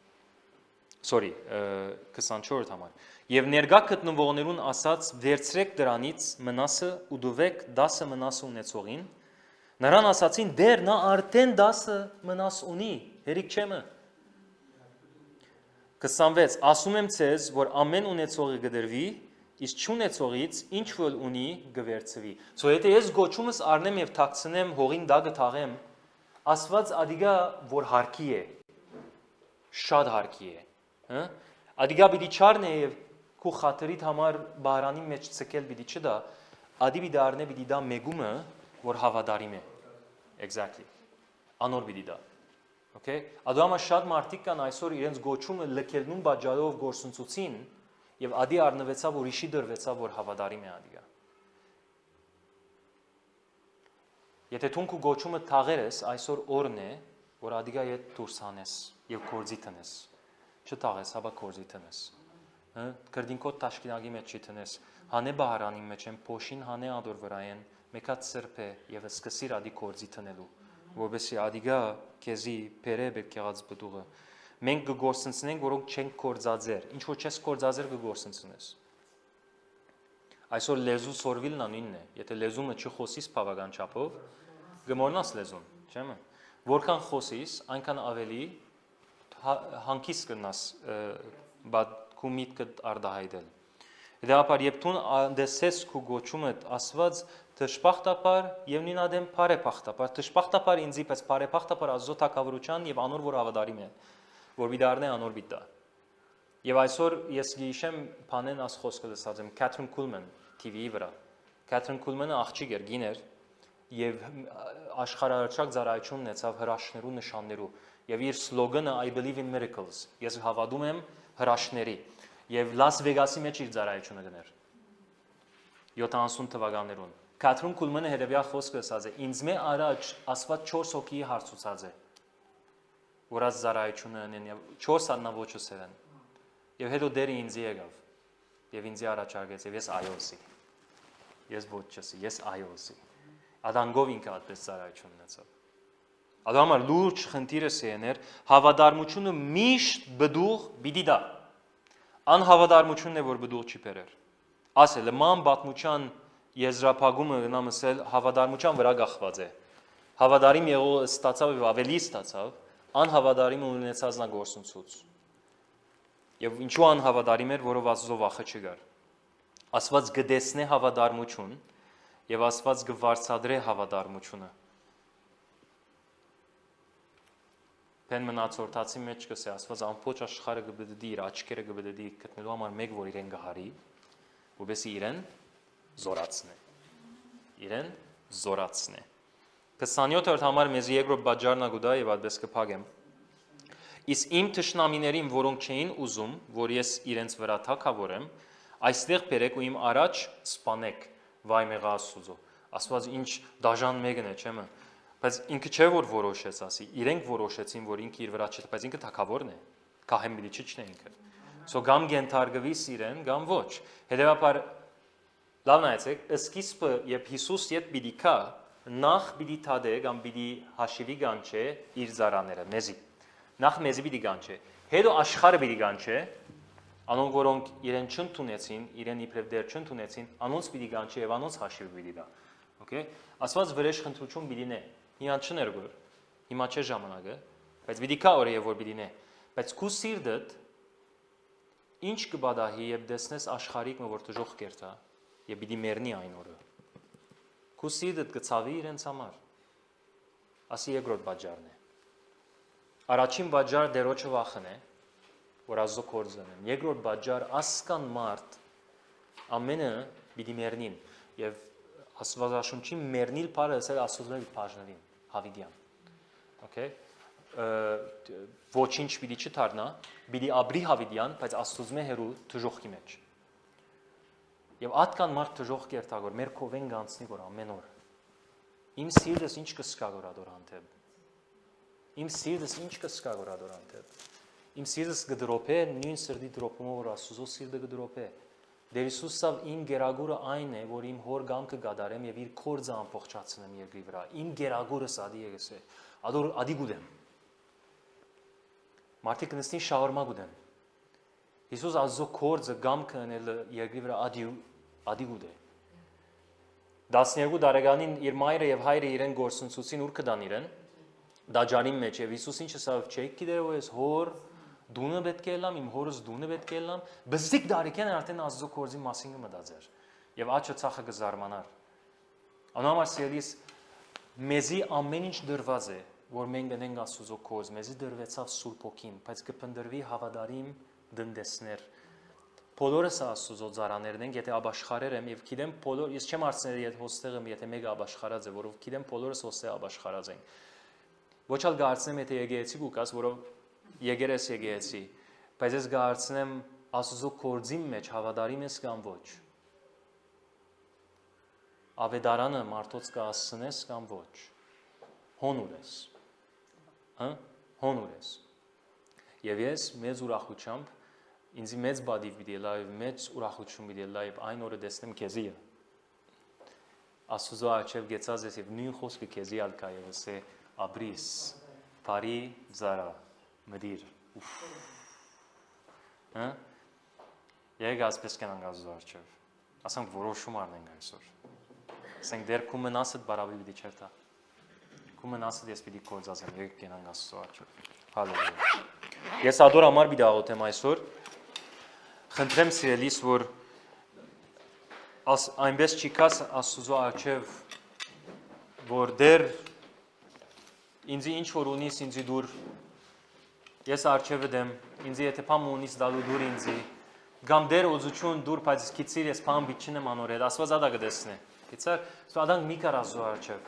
24-րդ համար, և ներգա կտնվողներուն ասած վերցրեք դրանից մնասը ու դուվեք 10 մնասը ունեցողին, նրան ասացին դեր նա արդեն 10 մնաս ունի, հերիք չեմը, 26 ասում եմ ցեզ, որ ամեն ունեցողի գդրվի, իսկ չունեցողից ինչ որ ունի գվերցվի։ Սո եթե ես գոչումս առնեմ եւ թաքցնեմ հողին դա գթաղեմ, ասված ադիգա որ հարկի է, շատ հարկի է, ադիգա պիտի չառնե եւ քու խաթրիդ համար բահրանի մեջ ցկել պիտի չդա, ադի պիտի առնե պիտի դա մեգումը, որ հավատարիմ է։ Exactly։ Անոր պիտի դա։ Okay, ադամա շատ մարդիկ կան այսօր իրենց գոչումը լքելնուն բաժարով գործընծուցին եւ ադի առնվեցավ ուրիշի դրվեցավ որ հավատարիմ է ադիգա։ Եթե թունքու գոչումը թաղերես այսօր օրն է որ ադիգա իդ դուրս հանես եւ կորձի տնես։ Չթաղես, հաբա կորձի տնես։ Կրդինքոտ տաշկինագի մեջ չի տնես։ Հանե բահարանի մեջ են փոշին հանե ադոր վրայեն մեկած սրբե եւ սկսիր ադի կորձի տնելու։ Որովհետեւ ադիգա քեզի բերե պետք եղած բդուղը մենք կգործընծնենք որոնք չենք կորձածեր ինչ որ չես կորձածեր կգործընծնես այսօր լեզու սորվիլն անինն է եթե լեզումը չխոսիս բավական չափով գմորնաս լեզուն չեմը որքան խոսիս այնքան ավելի հանկիս կնաս բադ քու միտքը արդահայտել դեպաբար երբ դու դեսես քու գոչումդ ասված Տշպախտապար եւ նույնադեմ բարեփախտապար տշպախտապար ինձի պես բարեփախտապար ազո թակավորության եւ անոր որ հավատարիմ է որ բիդարնե անոր բիդա եւ այսօր ես գիշեմ բանեն աս խոսքը լսած եմ Քաթրին Քուլման TV-ի վրա Քաթրին Քուլմանը աղջիկ էր գիներ եւ աշխարհարչակ ծառայություն ունեցավ հրաշքներու նշաններու եւ իր սլոգանը I believe in miracles ես հավատում եմ հրաշքների եւ Լաս Վեգասի մեջ իր ծառայությունը գներ 70 թվականներուն Քաթրին Քուլմանը հետեւյալ խոսքը ասած է ինձ մե առաջ ասված 4 հոգի հարցուցած է որած ծառայությունը ունեն եւ 4 աննավոճս են եւ հետո դերը ինձ եկավ եւ ինձ առաջարկեց եւ ես այոսի ես ոչ չսի ես այոսի ադանգով ինքը այդպես ծառայություն ունեցավ ադամա լուրջ խնդիրը սեներ հավատարմությունը միշտ բդուղ բիդի դա անհավատարմությունն է որ բդուղ չի բերեր ասել ման բաթմուչան եզրափակումը գնամսել հավատարմության վրա գախված է հավատարիմ եղող ստացավ եւ ավելի ստացավ անհավատարիմ ունեցած նա գործընծուց եւ ինչու անհավատարիմ էր որով Աստծո վախը չգար Աստված գտեսնե հավատարմություն եւ Աստված գվարցադրե հավատարմությունը Բեն մնացորդացի մեջ կսե Աստված ամբողջ աշխարհը կբդդի իր աչքերը կբդդի գտնելու համար մեկ որ իրեն գահարի որովհետեւ իրեն զորացնե 27-րդ համար մեզ երկրորդ բաժարնա գուտա եւ այդպես կփակեմ Իսկ իմ թշնամիներին որոնք չէին ուզում որ ես իրենց վրա թակավորեմ այստեղ բերեք ու իմ առաջ սպանեք վայ մեղա Աստուծո Աստված ինչ դաժան մեկն է չեմը Բայց ինքը չէ որ որոշեց, ասի, իրենք որոշեցին, որ ինքը իր վրա չէ, բայց ինքը թակավորն է, քահեն պիտի չչնե ինքը։ So կամ գենթարգվի սիրեն, կամ ոչ։ Հետևաբար լավ նայեցեք, սկիզբը երբ Հիսուս երբ պիտի կա, նախ պիտի թադե կամ պիտի հաշիվի գանչե իր զարաները, մեզի։ Նախ մեզի պիտի գանչե։ Հետո աշխարհը պիտի գանչե, անոնք որոնք իրեն չընդունեցին, իրեն իբրև դեր չընդունեցին, անոնց պիտի գանչե եւ անոնց հաշիվը պիտի տա։ Okay? Ասված վրեժ խնդրություն պիտի նե։ Իհան չներգոր։ Հիմա չէ ժամանակը, բայց պիտի կա օրը եւ որ պիտի նե։ Բայց քու սիրտդ ինչ կբադահի եւ դեսնես աշխարհիկը որ դժոխ կերտա եւ պիտի մեռնի այն օրը։ Քու սիրտդ կցավի իրենց համար։ Ասի երկրորդ բաժարն է։ Առաջին բաժար դերոջը վախն է, որ ազո կորձն է։ Երկրորդ բաժար ասկան մարդ ամենը պիտի մեռնին եւ Աստվածաշունչի մեռնիլ բառը ասել Աստծո բաժնին Հավիդյան։ Okay? Ոչինչ պիտի չդառնա, պիտի ապրի Հավիդյան, բայց Աստծո հերու դժոխքի մեջ։ Եվ ատկան մարդ դժոխ կերտագոր մեր կովեն գանցնի որ ամեն օր։ Իմ սիրտս ինչ կսկա որ ադոր անտեբ։ Իմ սիրտս ինչ կսկա որ ադոր անտեբ։ Իմ սիրտս գդրոփե նույն սրդի դրոփումը որ Աստծո սիրտը գդրոփե։ Դեր Հիսուսով իմ գերագուրը այն է, որ իմ հոր գամքը գադարեմ եւ իր կորձը ամփոփչացնեմ երկրի վրա։ Իմ գերագուրը սադի եղես է։ Ադոր ադի գուդեմ։ Մարդիկ նստին շաուրմա գուդեն։ Հիսուս ազո կորձը գամքը անել երկրի վրա ադի գուդե։ 12 տարեկանին իր մայրը եւ հայրը իրեն գործընծուցին ուր կդան իրեն։ Դաջարին մեջ եւ Հիսուս ինչը սա չէ գիտեր որ ես հոր դունը պետք է լամ, իմ հորս դունը պետք է լամ, բզիկ դարիքեն արդեն Աստծո կորձի մասին կմտածեր։ Եվ աչը ցախը կզարմանար։ Անհամար սիրելիս մեզի ամեն ինչ դրված է, որ մենք գնենք Աստծո կորձ, մեզի դրվեցավ Սուրբ Օքին, բայց կփնդրվի հավատարիմ դնդեսներ։ Բոլորս Աստծո ծառաներն ենք, եթե աբաշխարեր եմ եւ գիտեմ բոլոր, ես չեմ արցնել եթե հոստեղը, եթե մեկը աբաշխարած է, որով գիտեմ բոլորս հոստեղ աբաշխարած ենք։ Ոչ ալ գարցնեմ եթե եկեղեցի կուկաս, որով Եկերես եկեղեցի, բայց ես գարցնեմ Աստծո կորձի մեջ հավատարիմ ես կամ ոչ։ Ավետարանը մարդոց կասնես կամ ոչ։ Հոնուր ես։ Հոնուր ես։ Եվ ես մեծ ուրախությամբ ինձ մեծ բադիվ պիտի լայվ մեծ ուրախություն պիտի լայվ այն օրը տեսնեմ քեզի։ Աստծո աչև գեցած ես եւ նույն խոսքը քեզի ալկա ես է ապրիս բարի զարա մդիր հա Եկ ասպես կնանք Աստծո աչև ասենք որոշում առնենք այսօր ասենք դեր քու մնասդ բարավի պիտի չերտա քու մնասդ ես պիտի կործածեմ եկ կնանք Աստծո աչև հալելույա ես ադոր համար պիտի աղոթեմ այսօր խնդրեմ սիրելիս որ այնպես չիկաս Աստծո աչև որ դեր ինձի ինչ որ ունիս ինձի դուր ես արջևը դեմ ինձի եթե փամ ունիս դալու դուր ինձի գամ դեր օզություն դուր բայց քիցիր ես փամ բիչինեմ անորեդ ասված ադա գտեսնե քիցար սո ադանք մի կար Աստծո արջև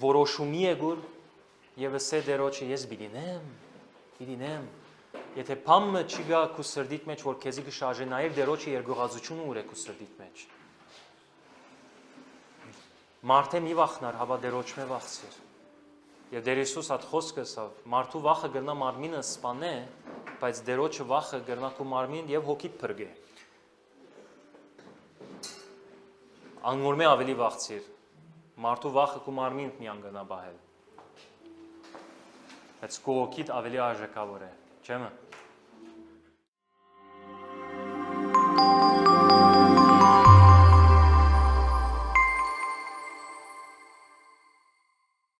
որոշումի է գուր եւ ասե դերոջը ես բիդինեմ եթե փամը չի գա քու սրդիտ մեջ որ քեզի կշարժե նաեւ դերոջը երգողացությունը ուր է քու սրդիտ մեջ մարդը մի վախնար հավա դերոջը վախսիր Եվ դեր Հիսուս այդ խոսքը ասավ, մարդու վախը գրնա մարմինը սպանե, բայց դերոջը վախը գրնա քու մարմին եւ հոգիդ փրկե։ Անգորմե ավելի վախցիր, մարդու վախը քու մարմին միան գնա բահել։ Բայց քու հոգիդ ավելի արժեքավոր է, չէ՞։